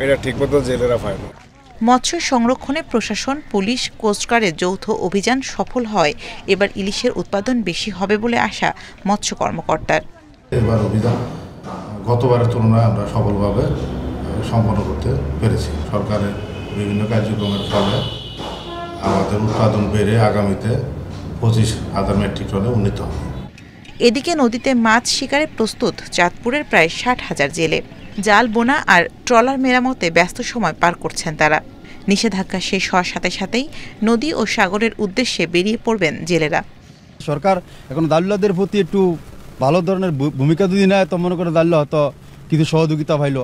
এটা ঠিকমতো জেলেরা পায় না। মৎস্য সংরক্ষণে প্রশাসন, পুলিশ, কোস্টগার্ডের যৌথ অভিযান সফল হয় এবার ইলিশের উৎপাদন বেশি হবে বলে আশা মৎস্য কর্মকর্তার। এবার অভিযান গতবারের তুলনায় আমরা সফলভাবে সম্পন্ন করতে পেরেছি। সরকারের বিভিন্ন কার্যক্রমের ফলে আমাদের উৎপাদন বেড়ে আগামীতে 25,000 মেট্রিক টনে উন্নীত হবে। এদিকে নদীতে মাছ শিকারে প্রস্তুত চাঁদপুরের প্রায় 60,000 জেলে। জাল বোনা আর ট্রলার মেরামতে ব্যস্ত সময় পার করছেন তারা। নিষেধাজ্ঞা শেষ হওয়ার সাথে সাথেই নদী ও সাগরের উদ্দেশ্যে বেরিয়ে পড়বেন জেলেরা। সরকার এখন দাল্লাদের প্রতি একটু ভালো ধরনের ভূমিকা যদি নেয় তো মনে করে দাল্লা হয়তো কিছু সহযোগিতা পাইল।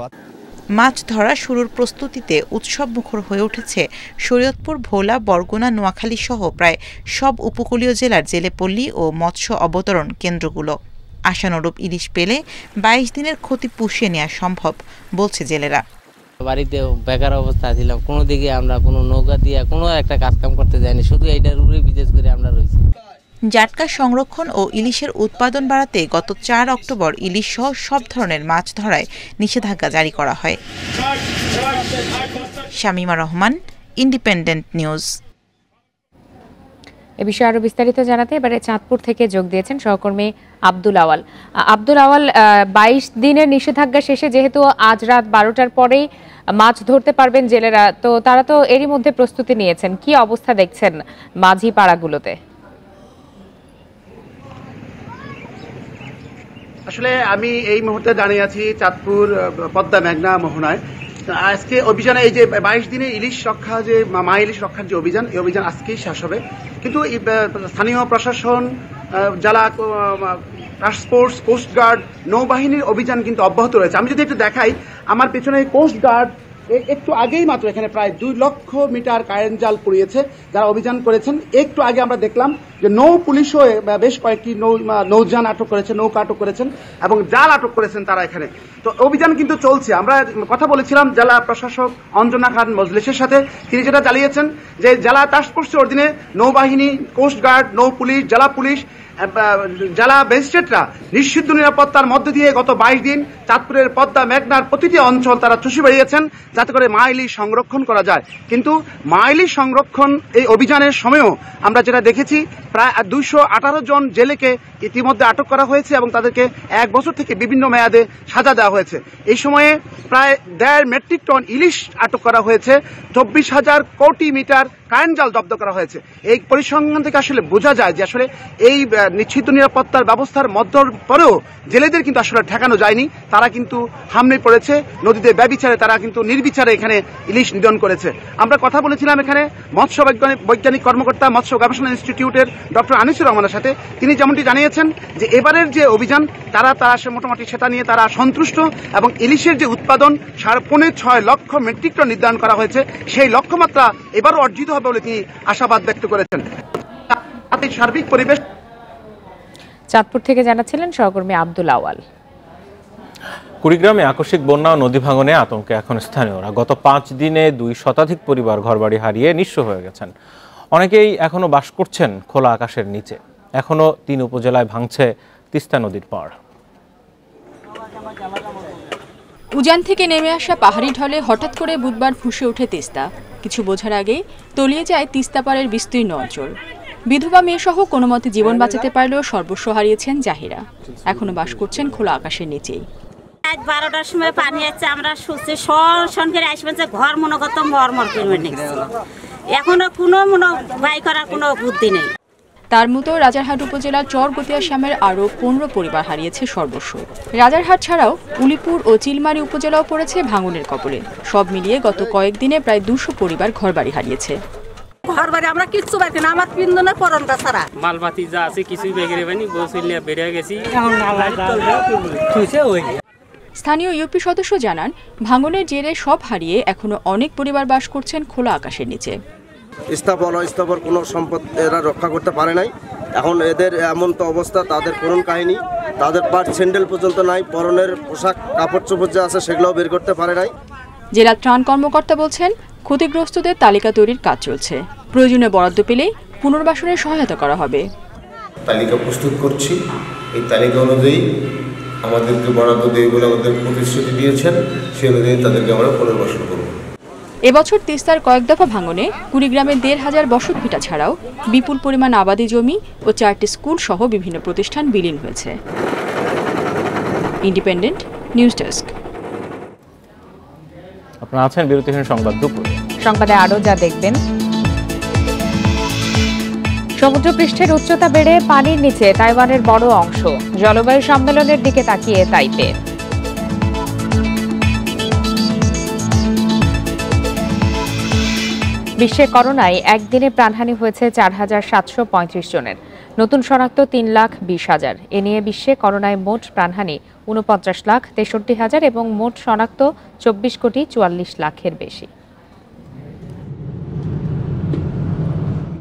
মাছ ধরা শুরুর প্রস্তুতিতে উৎসব মুখর হয়ে উঠেছে শরীয়তপুর, ভোলা, বরগুনা, নোয়াখালী সহ প্রায় সব উপকূলীয় জেলার জেলেপল্লী ও মৎস্য অবতরণ কেন্দ্রগুলো। আশানুরূপ ইলিশ পেলে 22 দিনের ক্ষতি পুষিয়ে নেওয়া সম্ভব বলছে জেলেরা। বাড়িতে বেকার অবস্থা ছিলাম, কোনো দিকে আমরা কোনো নৌকা দিয়ে কোনো একটা কাজকাম করতে যাইনি, শুধু এইটার উপরে বিশেষ করে আমরা রয়েছি। জাটকা সংরক্ষণ ও ইলিশের উৎপাদন বাড়াতে গত 4 অক্টোবর ইলিশ সহ সব ধরনের মাছ ধরায় নিষেধাজ্ঞা জারি করা হয়। Shamima Rahman, independent news. এ বিষয়ে আরো বিস্তারিত জানাতে এবারে চাঁদপুর থেকে যোগ দিয়েছেন সহকর্মী আব্দুল আওয়াল। আব্দুল আওয়াল, 22 দিনের নিষেধাজ্ঞা শেষে যেহেতু আজ রাত 12টার পরেই মাছ ধরতে পারবেন জেলেরা, তো তারা তো এরই মধ্যে প্রস্তুতি নিয়েছেন, কি অবস্থা দেখছেন মাঝি পাড়াগুলোতে? আসলে আমি এই মুহূর্তে দাঁড়িয়ে আছি চাঁদপুর পদ্মা মেঘনা মোহনায়। আজকে অভিযানে এই যে 22 দিনে ইলিশ রক্ষা, যে মা ইলিশ রক্ষার যে অভিযান, এই অভিযান আজকেই শেষ হবে। কিন্তু স্থানীয় প্রশাসন, জেলা টাস্কফোর্স, কোস্টগার্ড, নৌবাহিনীর অভিযান কিন্তু অব্যাহত রয়েছে। আমি যদি একটু দেখাই, আমার পেছনে কোস্টগার্ড একটু আগেই মাত্র এখানে প্রায় 2 লক্ষ মিটার কারেন্ট জাল পুড়িয়েছে যারা অভিযান করেছেন। একটু আগে আমরা দেখলাম যে নৌ পুলিশও বেশ কয়েকটি নৌযান আটক করেছে, নৌকা আটক করেছেন এবং জাল আটক করেছেন তারা এখানে। তো অভিযান কিন্তু চলছে। আমরা কথা বলেছিলাম জেলা প্রশাসক অঞ্জনা খান মজলিসের সাথে, তিনি যেটা জানিয়েছেন যে জেলা টাস্কফোর্সের অধীনে নৌবাহিনী, কোস্টগার্ড, নৌ পুলিশ, জেলা পুলিশ, জেলা ম্যাজিস্ট্রেটরা নিষিদ্ধ নিরাপত্তার মধ্য দিয়ে গত 22 দিন চাঁদপুরের পদ্মা মেঘনার প্রতিটি অঞ্চল তারা চষে বেরিয়েছেন যাতে করে মা ইলিশ সংরক্ষণ করা যায়। কিন্তু মা ইলিশ সংরক্ষণ এই অভিযানের সময়ও আমরা যেটা দেখেছি, প্রায় 218 জন জেলেকে ইতিমধ্যে আটক করা হয়েছে এবং তাদেরকে 1 বছর থেকে বিভিন্ন মেয়াদে সাজা দেওয়া হয়েছে। এই সময়ে প্রায় 1.5 মেট্রিক টন ইলিশ আটক করা হয়েছে, 24,000 কোটি মিটার কারেন্ট জাল জব্দ করা হয়েছে। এই পরিসংখ্যান থেকে আসলে বোঝা যায় যে আসলে এই নিশ্চিত নিরাপত্তার ব্যবস্থার মধ্য পরেও জেলেদের কিন্তু আসলে ঠেকানো যায়নি। তারা কিন্তু হামলে পড়েছে, নদীতে ব্যভিচারে তারা কিন্তু নির্বিচারে এখানে ইলিশ নিধন করেছে। আমরা কথা বলেছিলাম এখানে মৎস্য বৈজ্ঞানিক কর্মকর্তা, মৎস্য গবেষণা ইনস্টিটিউটের ডক্টর আনিসুর রহমানের সাথে। তিনি যেমনটি জানিয়েছেন যে এবারের যে অভিযান তারা মোটামুটি সেটা নিয়ে তারা সন্তুষ্ট এবং ইলিশের যে উৎপাদন 6.5 লক্ষ মেট্রিক টন নির্ধারণ করা হয়েছে, সেই লক্ষ্যমাত্রা এবারও অর্জিত হবে বলে তিনি আশাবাদ ব্যক্ত করেছেন। সার্বিক পরিবেশ চাঁদপুর থেকে জানাচ্ছিলেন সহকর্মী আব্দুল আওয়াল। কুড়িগ্রামে আকস্মিক বন্যা ও নদী ভাঙনে আতঙ্কে এখন স্থানীয়রা। গত 5 দিনে 2 শতাধিক পরিবার ঘরবাড়ি হারিয়ে নিঃস্ব হয়ে গেছেন। অনেকেই এখনো বাস করছেন খোলা আকাশের নিচে। এখনো 3 উপজেলায় ভাঙছে তিস্তা নদীর পাড়। উজান থেকে নেমে আসা পাহাড়ি ঢলে হঠাৎ করে বুধবার ফুঁসে ওঠে তিস্তা। কিছু বোঝার আগেই তলিয়ে যায় তিস্তা পাড়ের বিস্তীর্ণ অঞ্চল। বিধবা মেয়েসহ কোনো মতে জীবন বাঁচাতে পারলেও সর্বস্ব হারিয়েছেন জাহিরা। এখনো বাস করছেন খোলা আকাশের নিচেই। 12টার সময় পানি আসছে, আমরা শুনছি সন করে আসবেন যে ঘর মনে করতাম মরমর করে নিচ্ছিল। এখনো কোনো বাই করার কোনো বুদ্ধি নেই। তার মতো রাজারহাট উপজেলার চরগতিয়া শ্যামের আরও 15 পরিবার হারিয়েছে সর্বস্ব। রাজারহাট ছাড়াও উলিপুর ও চিলমারী উপজেলাও পড়েছে ভাঙনের কবলে। সব মিলিয়ে গত কয়েকদিনে প্রায় 200 পরিবার ঘরবাড়ি হারিয়েছে। ঘরবাড়ি আমরা কিচ্ছু পাইছি না, আমার পিন্দনের পরনটা ছাড়া মালপাতি যা আছে কিছুই বেগেরে পাইনি, গোসলিয়া বেরিয়ে গেছি। স্থানীয় ইউপি সদস্য জানান, ভাঙনের জেরে সব হারিয়ে এখনো অনেক পরিবার বাস করছেন খোলা আকাশের নিচে। স্থাপর কোনো সম্পদ এরা রক্ষা করতে পারে নাই। এখন এদের এমন তো অবস্থা, তাদের করুণ কাহিনী, তাদের পাট স্যান্ডেল পর্যন্ত নাই, পরনের পোশাক কাপড় চোপড় যে আছে সেগুলোও বের করতে পারে নাই। জেলা ত্রাণ কর্মকর্তা বলছেন, ক্ষতিগ্রস্তদের তালিকা তৈরির কাজ চলছে। প্রয়োজনে বরাদ্দ পেলেই পুনর্বাসনের সহায়তা করা হবে। তালিকা প্রস্তুত করছি, এই তালিকা অনুযায়ী আমাদেরকে বরাদ্দ দিয়ে বলে আমাদের প্রতিশ্রুতি দিয়েছেন, সেই অনুযায়ী তাদেরকে আমরা পুনর্বাসন করব। এবছর তিস্তার কয়েক দফা ভাঙনে কুড়িগ্রামের ১,৫০০ বসতভিটা ছাড়াও বিপুল পরিমাণ আবাদি জমি ও 4টি স্কুল সহ বিভিন্ন প্রতিষ্ঠান বিলীন হয়েছে। Independent news desk. আপনারা আছেন বিরতিহীন সংবাদ দুপুর। সংবাদে আরও যা দেখবেন, সমুদ্রপৃষ্ঠের উচ্চতা বেড়ে পানির নিচে তাইওয়ানের বড় অংশ, জলবায়ু সম্মেলনের দিকে তাকিয়ে তাইপে। বিশ্বে করোনায় একদিনে প্রাণহানি হয়েছে ৪,৭৩৫ জনের, নতুন শনাক্ত ৩,২০,০০০। এ নিয়ে বিশ্বে করোনায় মোট প্রাণহানি ৪৯,৬৩,০০০ এবং মোট শনাক্ত ২৪,৪৪,০০,০০০-এর বেশি।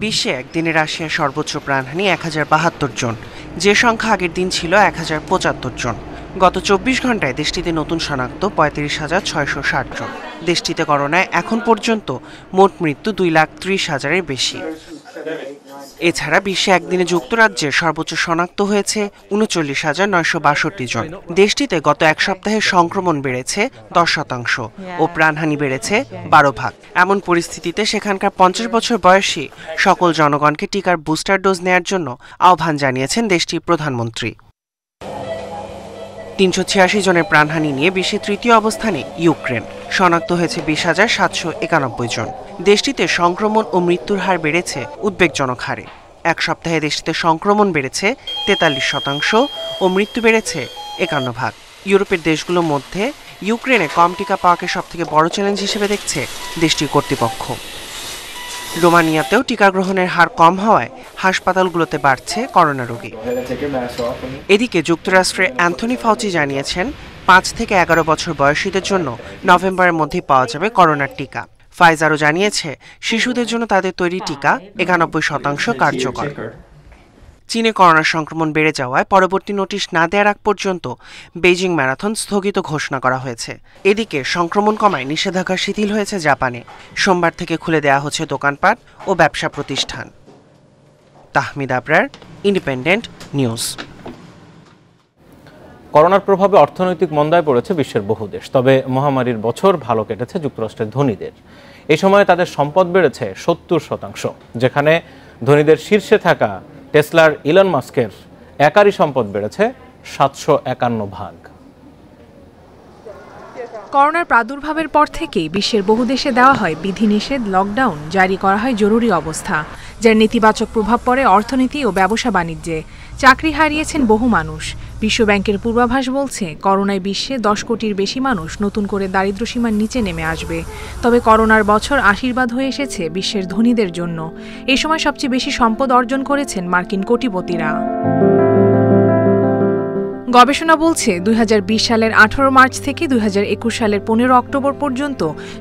বিশ্বে একদিনে রাশিয়ার সর্বোচ্চ প্রাণহানি ১,০৭২ জন, যে সংখ্যা আগের দিন ছিল ১,০৭৫ জন। গত ২৪ ঘন্টায় দেশটিতে নতুন শনাক্ত ৩৫,৬৬০ জন। দেশটিতে করোনায় এখন পর্যন্ত মোট মৃত্যু ২,৩০,০০০-এর বেশি। এছাড়া বিশ্বে একদিনে যুক্তরাজ্যে সর্বোচ্চ শনাক্ত হয়েছে ৩৯,৯৬২ জন। দেশটিতে গত এক সপ্তাহে সংক্রমণ বেড়েছে ১০% ও প্রাণহানি বেড়েছে ১২ ভাগ। এমন পরিস্থিতিতে সেখানকার ৫০ বছর বয়সী সকল জনগণকে টিকার বুস্টার ডোজ নেয়ার জন্য আহ্বান জানিয়েছেন দেশটির প্রধানমন্ত্রী। ৩৮৬ জনের প্রাণহানি নিয়ে বিশ্বে তৃতীয় অবস্থানে ইউক্রেন, শনাক্ত হয়েছে ২০,৭৯১ জন। দেশটিতে সংক্রমণ ও মৃত্যুর হার বেড়েছে উদ্বেগজনক হারে। এক সপ্তাহে দেশটিতে সংক্রমণ বেড়েছে ৪৩% ও মৃত্যু বেড়েছে ৫১ ভাগ। ইউরোপের দেশগুলোর মধ্যে ইউক্রেনে কম টিকা পাওয়াকে সবথেকে বড় চ্যালেঞ্জ হিসেবে দেখছে দেশটির কর্তৃপক্ষ। রোমানিয়াতেও টিকা গ্রহণের হার কম হওয়ায় হাসপাতালগুলোতে বাড়ছে করোনা রোগী। এদিকে যুক্তরাষ্ট্রের অ্যান্থনি ফাউচি জানিয়েছেন ৫ থেকে ১১ বছর বয়সীদের জন্য নভেম্বরের মধ্যেই পাওয়া যাবে করোনার টিকা। ফাইজারও জানিয়েছে শিশুদের জন্য তাদের তৈরি টিকা ৯১% কার্যকর। চীনে করোনা সংক্রমণ বেড়ে যাওয়ায় পরবর্তী নোটিশ না দেওয়ার আগ পর্যন্ত বেইজিং ম্যারাথন স্থগিত ঘোষণা করা হয়েছে। এদিকে সংক্রমণ কমায় নিষেধাজ্ঞা শিথিল হয়েছে জাপানে। সোমবার থেকে খুলে দেওয়া হচ্ছে দোকানপাট ও ব্যবসা প্রতিষ্ঠান। Tahmid Abrar, independent news. করোনার প্রভাবে অর্থনৈতিক মন্দায় পড়েছে বিশ্বের বহু দেশ, তবে মহামারীর বছর ভালো কেটেছে যুক্তরাষ্ট্রের ধনীদের। এই সময় তাদের সম্পদ বেড়েছে ৭০%, যেখানে ধনীদের শীর্ষে থাকা টেসলার ইলন মাস্কের একারই সম্পদ বেড়েছে ৭৫১ ভাগ। করোনার প্রাদুর্ভাবের পর থেকেই বিশ্বের বহু দেশে দেওয়া হয় বিধিনিষেধ, লকডাউন, জারি করা হয় জরুরি অবস্থা, যার নেতিবাচক প্রভাব পড়ে অর্থনীতি ও ব্যবসা বাণিজ্যে। চাকরি হারিয়েছেন বহু মানুষ। বিশ্বব্যাংকের পূর্বাভাস বলছে করোনায় বিশ্বে ১০ কোটির বেশি মানুষ নতুন করে দারিদ্র্যসীমার নিচে নেমে আসবে। তবে করোনার বছর আশীর্বাদ হয়ে এসেছে বিশ্বের ধনীদের জন্য। এই সময় সবচেয়ে বেশি সম্পদ অর্জন করেছেন মার্কিন কোটিপতিরা। গবেষণা বলছে ২০২০ সালের ১৮ মার্চ থেকে ২০২১ সালের ১৫ অক্টোবর পর্যন্ত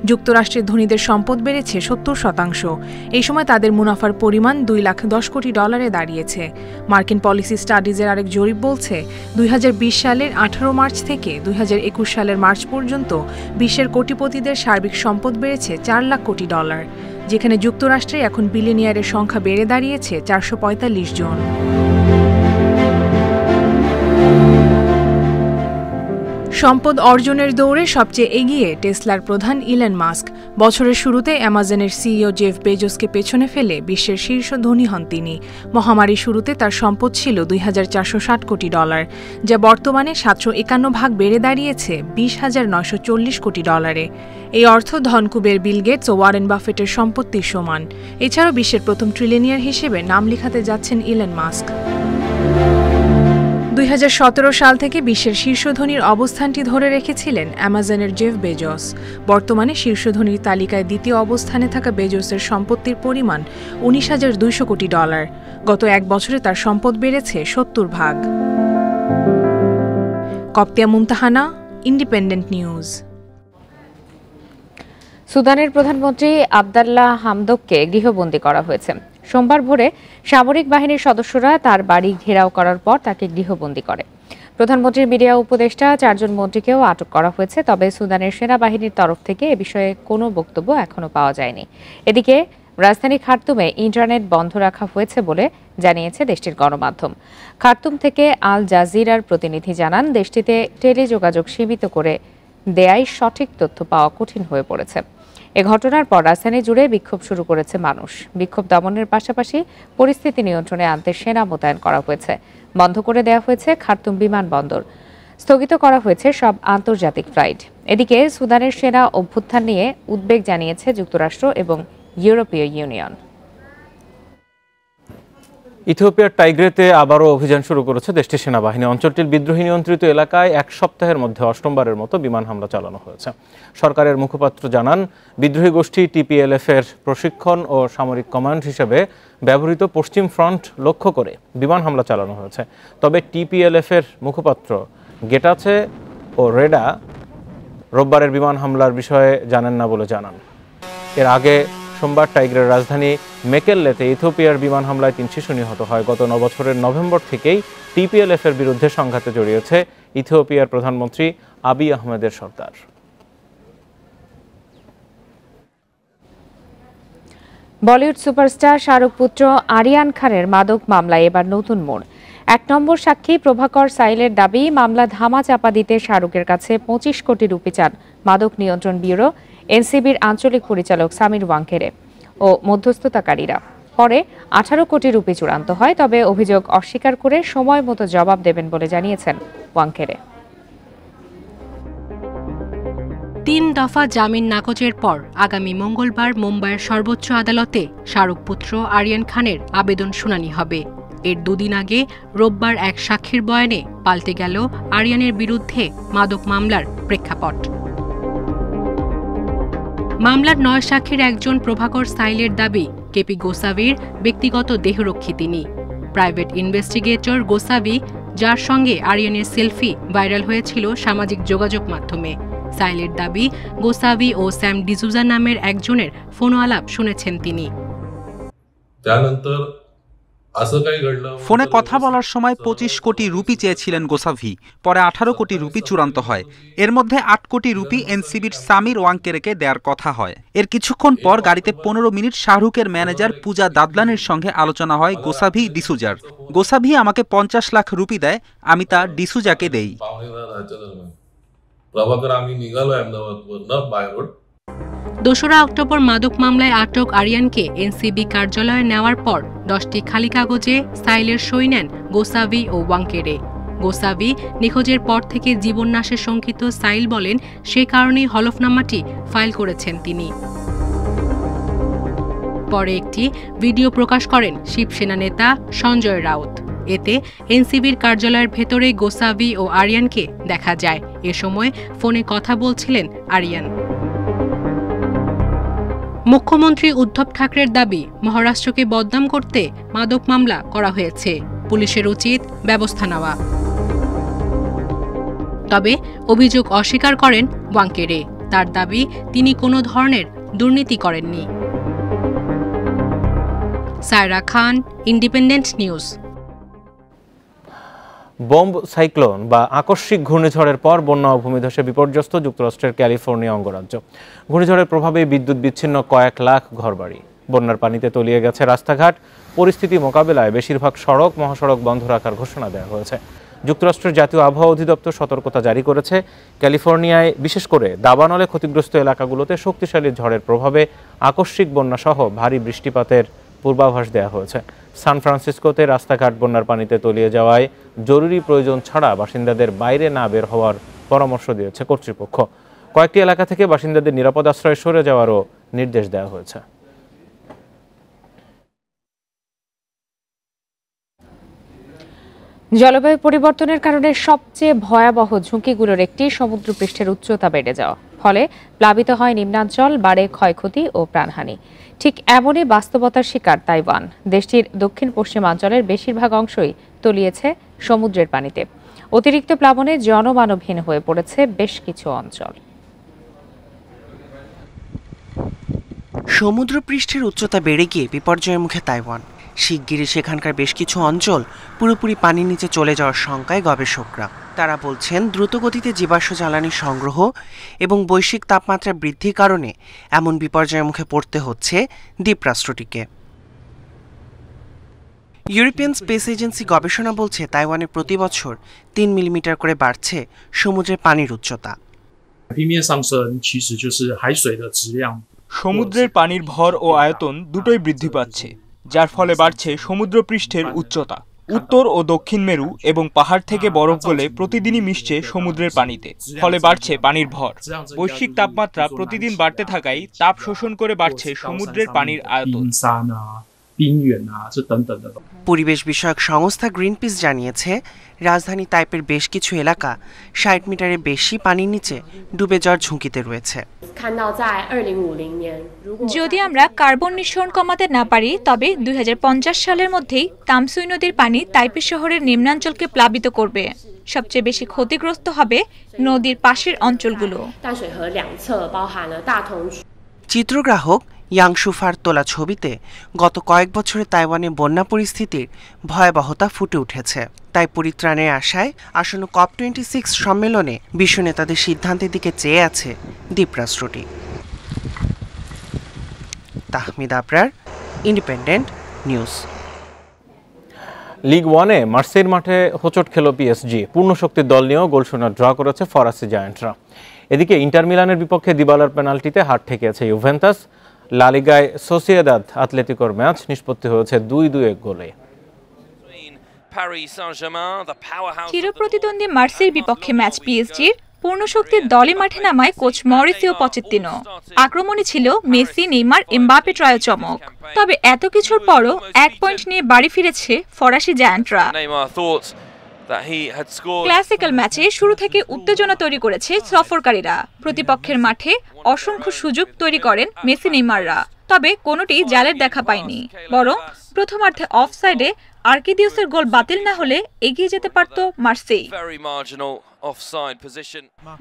যুক্তরাষ্ট্রের ধনীদের সম্পদ বেড়েছে ৭০%। এই সময় তাদের মুনাফার পরিমাণ $২,১০ কোটি দাঁড়িয়েছে। মার্কিন পলিসি স্টাডিজের আরেক জরিপ বলছে ২০২০ সালের ১৮ মার্চ থেকে ২০২১ সালের মার্চ পর্যন্ত বিশ্বের কোটিপতিদের সার্বিক সম্পদ বেড়েছে $৪ লাখ কোটি, যেখানে যুক্তরাষ্ট্রে এখন বিলিয়নিয়ারের সংখ্যা বেড়ে দাঁড়িয়েছে ৪৪৫ জন। সম্পদ অর্জনের দৌড়ে সবচেয়ে এগিয়ে টেসলার প্রধান ইলন মাস্ক। বছরের শুরুতে অ্যামাজনের সিইও জেফ বেজোসকে পেছনে ফেলে বিশ্বের শীর্ষ ধনী হন তিনি। মহামারীর শুরুতে তার সম্পদ ছিল $2,460 কোটি, যা বর্তমানে 751 ভাগ বেড়ে দাঁড়িয়েছে $20,940 কোটি। এই অর্থ ধনকুবের বিল গেটস ও ওয়ারেন বাফেটের সম্পত্তির সমান। এছাড়াও বিশ্বের প্রথম ট্রিলিয়নিয়ার হিসেবে নাম লেখাতে যাচ্ছেন ইলন মাস্ক। 2017 সাল থেকে বিশ্বের শীর্ষ ধনীর অবস্থানটি ধরে রেখেছিলেন অ্যামাজনের জেফ বেজোস। বর্তমানে শীর্ষ ধনীর তালিকায় দ্বিতীয় অবস্থানে থাকা বেজোসের সম্পত্তির পরিমাণ $19,200 কোটি। গত এক বছরে তার সম্পদ বেড়েছে 70 ভাগ। কপ্তিয়া মুমতাহানা, ইন্ডিপেন্ডেন্ট নিউজ। সুদানের প্রধানমন্ত্রী আবদাল্লাহ হামদোককে গৃহবন্দী করা হয়েছে। সোমবার ভোরে সামরিক বাহিনীর সদস্যরা তার বাড়ি ঘেরাও করার পর তাকে গৃহবন্দী করে। প্রধানমন্ত্রীর মিডিয়া উপদেষ্টা 4 জন মন্ত্রীকেও আটক করা হয়েছে, তবে সুদানের সেনাবাহিনীর তরফ থেকে এ বিষয়ে কোনো বক্তব্য এখনো পাওয়া যায়নি। এদিকে রাজধানী খার্তুমে ইন্টারনেট বন্ধ রাখা হয়েছে বলে জানিয়েছে দেশটির গণমাধ্যম। খার্তুম থেকে আল জাজিরার প্রতিনিধি জানান, দেশটিতে টেলিযোগাযোগ সীমিত করে দেয়ায় সঠিক তথ্য পাওয়া কঠিন হয়ে পড়েছে। এ ঘটনার পর রাজধানী জুড়ে বিক্ষোভ শুরু করেছে মানুষ। বিক্ষোভ দমনের পাশাপাশি পরিস্থিতি নিয়ন্ত্রণে আনতে সেনা মোতায়েন করা হয়েছে। বন্ধ করে দেওয়া হয়েছে খার্তুম বিমানবন্দর। স্থগিত করা হয়েছে সব আন্তর্জাতিক ফ্লাইট। এদিকে সুদানের সেনা অভ্যুত্থান নিয়ে উদ্বেগ জানিয়েছে যুক্তরাষ্ট্র এবং ইউরোপীয় ইউনিয়ন। ইথিওপিয়ার টাইগ্রেতে আবারও অভিযান শুরু করেছে দেশটির সেনাবাহিনী। অঞ্চলটির বিদ্রোহী নিয়ন্ত্রিত এলাকায় এক সপ্তাহের মধ্যে অষ্টমবারের মতো বিমান হামলা চালানো হয়েছে। সরকারের মুখপাত্র জানান, বিদ্রোহী গোষ্ঠী টিপিএলএফ এর প্রশিক্ষণ ও সামরিক কমান্ড হিসেবে ব্যবহৃত পশ্চিম ফ্রন্ট লক্ষ্য করে বিমান হামলা চালানো হয়েছে। তবে টিপিএলএফ এর মুখপাত্র গেটাচে ও রেডা রোববারের বিমান হামলার বিষয়ে জানেন না বলে জানান। এর আগে সোমবার টাইগ্রের রাজধানী মেকেল্লেতে ইথিওপিয়ার বিমান হামলায় 3 শিশু নিহত হয়। গত বছরের নভেম্বর থেকেই টিপিএলএফ এর বিরুদ্ধে সংঘাতে জড়িয়েছে ইথিওপিয়ার প্রধানমন্ত্রী আবিই আহমেদের সরকার। বলিউড সুপারস্টার শাহরুখ পুত্র আরিয়ান খানের মাদক মামলায় এবার নতুন মোড়। 1 নম্বর সাক্ষী প্রভাকর সাইলের দাবি, মামলা ধামা চাপা দিতে শাহরুখের কাছে 25 কোটি রুপি চান মাদক নিয়ন্ত্রণ ব্যুরো, এনসিবির আঞ্চলিক পরিচালক সামির ওয়াংখেড়ে ও মধ্যস্থতাকারীরা। পরে 18 কোটি রুপি চূড়ান্ত হয়, তবে অভিযোগ অস্বীকার করে সময় মতো জবাব দেবেন বলে জানিয়েছেন ওয়াংখেড়ে। 3 দফা জামিন নাকচের পর আগামী মঙ্গলবার মুম্বাইয়ের সর্বোচ্চ আদালতে শাহরুখ পুত্র আরিয়ান খানের আবেদন শুনানি হবে। এর 2 দিন আগে রোববার এক সাক্ষীর বয়ানে পাল্টে গেল আরিয়ানের বিরুদ্ধে মাদক মামলার প্রেক্ষাপট। মামলার 9 সাক্ষীর একজন প্রভাকর সাইলের দাবি, কেপি গোসাভির ব্যক্তিগত দেহরক্ষী তিনি। প্রাইভেট ইনভেস্টিগেটর গোসাভি, যার সঙ্গে আরিয়ানের সেলফি ভাইরাল হয়েছিল সামাজিক যোগাযোগ মাধ্যমে। সাইলের দাবি, গোসাভি ও স্যাম ডিসুজা নামের একজনের ফোন আলাপ শুনেছেন তিনি। ফোনে কথা বলার সময় 25 কোটি রুপি চেয়েছিলেন গোসাভি, পরে 18 কোটি রুপি চূড়ান্ত হয়। এর মধ্যে 8 কোটি রুপি এনসিবির সামির ওয়াংকেরেকে দেওয়ার কথা হয়। এর কিছুক্ষণ পর গাড়িতে 15 মিনিট শাহরুখের ম্যানেজার পূজা দাদলানির সঙ্গে আলোচনা হয় গোসাভি ডিসুজার। গোসাভি আমাকে 50 লাখ রুপি দেয়, আমি তা ডিসুজাকে দেই। 2রা অক্টোবর মাদক মামলায় আটক আরিয়ানকে এনসিবি কার্যালয়ে নেওয়ার পর 10টি খালি কাগজে সাইলের সই নেন গোসাভি ও ওয়াংকেড়ে। গোসাভি নিখোঁজের পর থেকে জীবননাশের শঙ্কিত সাইল বলেন, সে কারণেই হলফনামাটি ফাইল করেছেন তিনি। পরে একটি ভিডিও প্রকাশ করেন শিবসেনা নেতা সঞ্জয় রাউত। এতে এনসিবির কার্যালয়ের ভেতরে গোসাভি ও আরিয়ানকে দেখা যায়। এ সময় ফোনে কথা বলছিলেন আরিয়ান। মুখ্যমন্ত্রী উদ্ধব ঠাকরের দাবি, মহারাষ্ট্রকে বদনাম করতে মাদক মামলা করা হয়েছে, পুলিশের উচিত ব্যবস্থা নেওয়া। তবে অভিযোগ অস্বীকার করেন ওয়াংকেড়ে। তার দাবি, তিনি কোনো ধরনের দুর্নীতি করেননি। সায়রা খান, ইন্ডিপেন্ডেন্ট নিউজ। বম্ব সাইক্লোন বা আকস্মিক ঘূর্ণিঝড়ের পর বন্যা ও ভূমিধসে বিপর্যস্ত যুক্তরাষ্ট্রের ক্যালিফোর্নিয়া অঙ্গরাজ্য। ঘূর্ণিঝড়ের প্রভাবে বিদ্যুৎ বিচ্ছিন্ন কয়েক লাখ ঘরবাড়ি, বন্যার পানিতে তলিয়ে গেছে রাস্তাঘাট। পরিস্থিতি মোকাবেলায় বেশিরভাগ সড়ক মহাসড়ক বন্ধ রাখার ঘোষণা দেওয়া হয়েছে। যুক্তরাষ্ট্রের জাতীয় আবহাওয়া অধিদপ্তর সতর্কতা জারি করেছে। ক্যালিফোর্নিয়ায় বিশেষ করে দাবানলে ক্ষতিগ্রস্ত এলাকাগুলোতে শক্তিশালী ঝড়ের প্রভাবে আকস্মিক বন্যাসহ ভারী বৃষ্টিপাতের পূর্বাভাস দেওয়া হয়েছে। সান ফ্রান্সিসকোতে রাস্তাঘাট বন্যার পানিতে তলিয়ে যাওয়ায় জরুরি প্রয়োজন ছাড়া বাসিন্দাদের বাইরে না বের হওয়ার পরামর্শ দিয়েছে কর্তৃপক্ষ। কয়েকটি এলাকা থেকে বাসিন্দাদের নিরাপদ আশ্রয়ে সরে যাওয়ারও নির্দেশ দেওয়া হয়েছে। জলবায়ু পরিবর্তনের কারণে সবচেয়ে ভয়াবহ ঝুঁকিগুলোর একটি সমুদ্রপৃষ্ঠের উচ্চতা বেড়ে যাওয়া, ফলে প্লাবিত হয় নিম্নাঞ্চল, বাড়ে ক্ষয়ক্ষতি ও প্রাণহানি। ঠিক এমনই বাস্তবতার শিকার তাইওয়ান। দেশটির দক্ষিণ পশ্চিমাঞ্চলের বেশিরভাগ অংশই তলিয়েছে সমুদ্রের পানিতে। অতিরিক্ত প্লাবনে জনমানবহীন হয়ে পড়েছে বেশ কিছু অঞ্চল। সমুদ্রপৃষ্ঠের উচ্চতা বেড়ে গিয়ে বিপর্যয়ের মুখে তাইওয়ান। শিগগিরই সেখানকার বেশ কিছু অঞ্চল পুরোপুরি পানির নিচে চলে যাওয়ার শঙ্কায় গবেষকরা। তারা বলছেন, দ্রুতগতিতে জীবাশ্ম জ্বালানি সংগ্রহ এবং বৈশ্বিক তাপমাত্রা বৃদ্ধির কারণে এমন বিপর্যয়ের মুখে পড়তে হচ্ছে দ্বীপরাষ্ট্রটিকে। ইউরোপিয়ান স্পেস এজেন্সি গবেষণা বলছে, তাইওয়ানে প্রতি বছর 3 মিলিমিটার করে বাড়ছে সমুদ্রের পানির উচ্চতা। সমুদ্রের পানির ভর ও আয়তন দুটোই বৃদ্ধি পাচ্ছে, যার ফলে বাড়ছে সমুদ্রপৃষ্ঠের উচ্চতা। উত্তর ও দক্ষিণ মেরু এবং পাহাড় থেকে বরফ গলে প্রতিদিনই মিশছে সমুদ্রের পানিতে, ফলে বাড়ছে পানির ভর। বৈশ্বিক তাপমাত্রা প্রতিদিন বাড়তে থাকায় তাপ শোষণ করে বাড়ছে সমুদ্রের পানির আয়তন। পরিবেশ বিষয়ক সংস্থা গ্রিনপিস জানিয়েছে, রাজধানী তাইপের বেশ কিছু এলাকা 60 মিটারের বেশি পানির নিচে ডুবে যাওয়ার ঝুঁকিতে রয়েছে। যদি আমরা কার্বন নিঃসরণ কমাতে না পারি, তবে 2050 সালের মধ্যেই তামসুই নদীর পানি তাইপে শহরের নিম্নাঞ্চলকে প্লাবিত করবে। সবচেয়ে বেশি ক্ষতিগ্রস্ত হবে নদীর পাশের অঞ্চলগুলো। চিত্রগ্রাহক ইয়াংশুফার তোলা ছবিতে গত কয়েক বছরে তাইওয়ানে বন্যা পরিস্থিতির ভয়াবহতা ফুটে উঠেছে। তাই পরিত্রাণের আশায় আসন্ন COP26 সম্মেলনে বিশ্ব নেতাদের সিদ্ধান্তের দিকে চেয়ে আছে দ্বীপরাষ্ট্রটি। Tahmid Abrar, independent news. League ওয়ানে মার্সেইর মাঠে হোঁচট খেল PSG। পূর্ণ শক্তির দল নিয়েও গোলশূন্য ড্র করেছে ফরাসি জায়ান্টরা। এদিকে ইন্টার মিলানের বিপক্ষে দিবালার পেনাল্টিতে হার ঠেকিয়েছে ইউভেন্টাস। লা লিগায় সোসিয়েদাদ আতলেতিকোর ম্যাচ নিষ্পত্তি হয়েছে 2-2 গোলে। চিরপ্রতিদ্বন্দ্বী মার্সেইর বিপক্ষে ম্যাচ পিএসজির পূর্ণ শক্তির দলে মাঠে নামায় কোচ মরিসিও পচেত্তিনো। আক্রমণে ছিল মেসি, নেইমার, এমবাপে ট্রয় চমক। তবে এত কিছুর পরও 1 পয়েন্ট নিয়ে বাড়ি ফিরেছে ফরাসি জায়ান্টরা। ক্লাসিক্যাল ম্যাচে শুরু থেকে উত্তেজনা তৈরি করেছে সফরকারীরা। প্রতিপক্ষের মাঠে অসংখ্য সুযোগ তৈরি করেন মেসি, নেইমাররা, তবে কোনোটি জালের দেখা পায়নি। বরং প্রথমার্ধে অফসাইডে আর্কিদিউসের গোল বাতিল না হলে এগিয়ে যেতে পারত মার্সেই।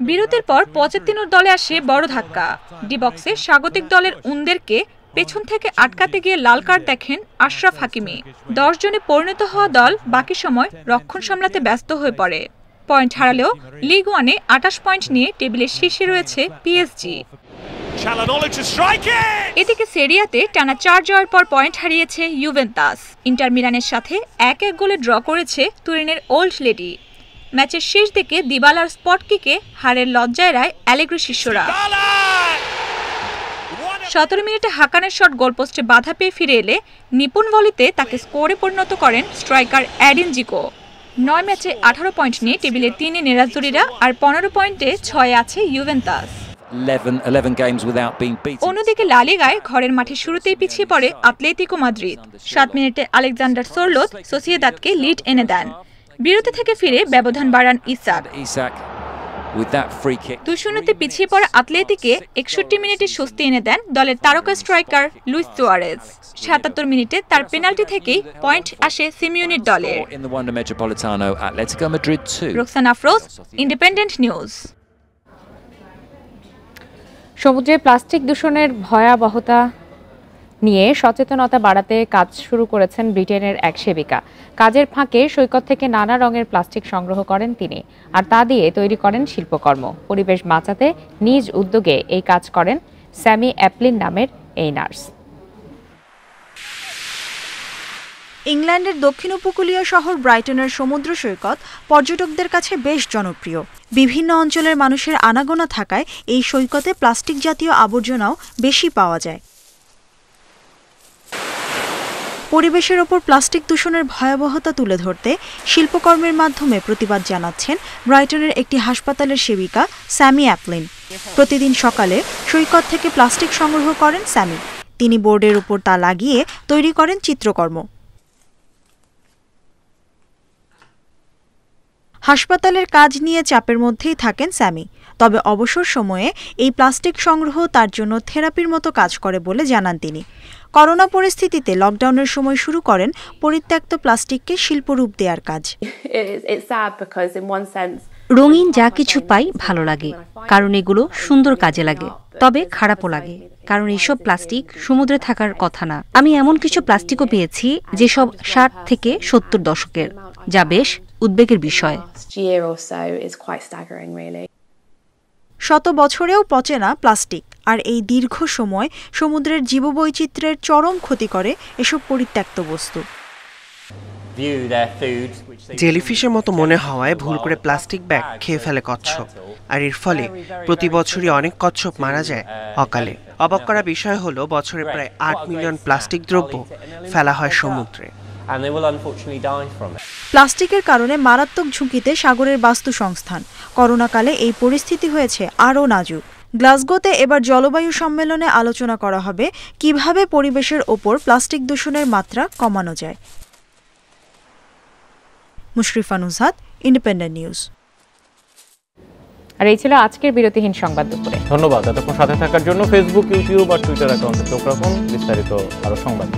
বিরতির পর পচেত্তিনোর দলে আসে বড় ধাক্কা। ডি বক্সে স্বাগতিক দলের উন্দেরকে পেছন থেকে আটকাতে গিয়ে লাল কার্ড দেখেন আশরাফ হাকিমি। 10 জনে পরিণত হওয়া দল বাকি সময় রক্ষণ সামলাতে ব্যস্ত হয়ে পড়ে। পয়েন্ট হারালেও লিগ ওয়ানে 28 পয়েন্ট নিয়ে টেবিলের শীর্ষে রয়েছে পিএসজি। এদিকে সেরিয়াতে টানা 4 জয়ের পর পয়েন্ট হারিয়েছে ইউভেন্টাস। ইন্টার মিলানের সাথে 1-1 গোলে ড্র করেছে তুরিনের ওল্ড লেডি। ম্যাচের শেষ দিকে দিবালার স্পট কিকে হারের লজ্জায় রায় অ্যালেগ্রি শিষ্যরা। 17 মিনিটে হাকানের শট গোলপোস্টে বাধা পেয়ে ফিরে এলে নিপুণ ভলিতে তাকে স্কোরে পরিণত করেন স্ট্রাইকার অ্যাডিন জিকো। 9 ম্যাচে 18 পয়েন্ট নিয়ে টেবিলে 3-এ নেরাজদুরিরা আর 15 পয়েন্টে 6-এ আছে ইউভেন্টাস। অন্যদিকে লা লিগায় ঘরের মাঠে শুরুতেই পিছিয়ে পড়ে আতলেতিকো মাদ্রিদ। 7 মিনিটে আলেকজান্ডার সোরলোথ সোসিয়েদাদকে লিড এনে দেন। বিরতি থেকে ফিরে ব্যবধান বাড়ান ইসাক। 2-0-তে পিছিয়ে পড়া আতলেতিকে 61 মিনিটে স্বস্তি এনে দেন দলের তারকা স্ট্রাইকার লুইস সুয়ারেজ। 77 মিনিটে তার পেনাল্টি থেকেই পয়েন্ট আসে সিমিওনির দলের। Roksana Afroz, independent news. সমুদ্রে প্লাস্টিক দূষণের ভয়াবহতা নিয়ে সচেতনতা বাড়াতে কাজ শুরু করেছেন ব্রিটেনের এক সেবিকা। কাজের ফাঁকে সৈকত থেকে নানা রঙের প্লাস্টিক সংগ্রহ করেন তিনি, আর তা দিয়ে তৈরি করেন শিল্পকর্ম। পরিবেশ বাঁচাতে নিজ উদ্যোগে এই কাজ করেন স্যামি অ্যাপলিন নামের এই নার্স। ইংল্যান্ডের দক্ষিণ উপকূলীয় শহর ব্রাইটনের সমুদ্র সৈকত পর্যটকদের কাছে বেশ জনপ্রিয়। বিভিন্ন অঞ্চলের মানুষের আনাগোনা থাকায় এই সৈকতে প্লাস্টিক জাতীয় আবর্জনাও বেশি পাওয়া যায়। পরিবেশের ওপর প্লাস্টিক দূষণের ভয়াবহতা তুলে ধরতে শিল্পকর্মের মাধ্যমে প্রতিবাদ জানাচ্ছেন ব্রাইটনের একটি হাসপাতালের সেবিকা স্যামি অ্যাপলিন। প্রতিদিন সকালে সৈকত থেকে প্লাস্টিক সংগ্রহ করেন স্যামি। তিনি বোর্ডের উপর তা লাগিয়ে তৈরি করেন চিত্রকর্ম। হাসপাতালের কাজ নিয়ে চাপের মধ্যেই থাকেন স্যামি, তবে অবসর সময়ে এই প্লাস্টিক সংগ্রহ তার জন্য থেরাপির মতো কাজ করে বলে জানান তিনি। করোনা পরিস্থিতিতে লকডাউনের সময় শুরু করেন পরিত্যক্ত প্লাস্টিককে শিল্পরূপ দেওয়ার কাজ। রঙিন যা কিছু পাই ভালো লাগে, কারণ এগুলো সুন্দর কাজে লাগে। তবে খারাপও লাগে, কারণ এসব প্লাস্টিক সমুদ্রে থাকার কথা না। আমি এমন কিছু প্লাস্টিকও পেয়েছি যেসব 60 থেকে 70 দশকের, যা বেশ উদ্বেগের বিষয়। শত বছরেও পচে না প্লাস্টিক, আর এই দীর্ঘ সময় সমুদ্রের জীববৈচিত্র্যের চরম ক্ষতি করে এসব পরিত্যক্ত বস্তু। জেলিফিশের মতো মনে হওয়ায় ভুল করে প্লাস্টিক ব্যাগ খেয়ে ফেলে কচ্ছপ, আর এর ফলে প্রতি বছরই অনেক কচ্ছপ মারা যায় অকালে। অবাক করা বিষয় হলো বছরে প্রায় 8 মিলিয়ন প্লাস্টিক দ্রব্য ফেলা হয় সমুদ্রে। প্লাস্টিকের কারণে মারাত্মক ঝুঁকিতে সাগরের বাস্তুসংস্থান। করোনাকালে এই পরিস্থিতি হয়েছে আরও নাজুক। গ্লাসগোতে এবার জলবায়ু সম্মেলনে আলোচনা করা হবে কিভাবে পরিবেশের ওপর প্লাস্টিক দূষণের মাত্রা কমানো যায়। Mushrifa Nujhat, independent news. আর এই ছিল আজকের বিরতিহীন সংবাদ দুপুরে। ধন্যবাদ এতক্ষণ সাথে থাকার জন্য। ফেসবুক, ইউটিউব আর টুইটার অ্যাকাউন্টে চোখ রাখুন বিস্তারিত আরো সংবাদ।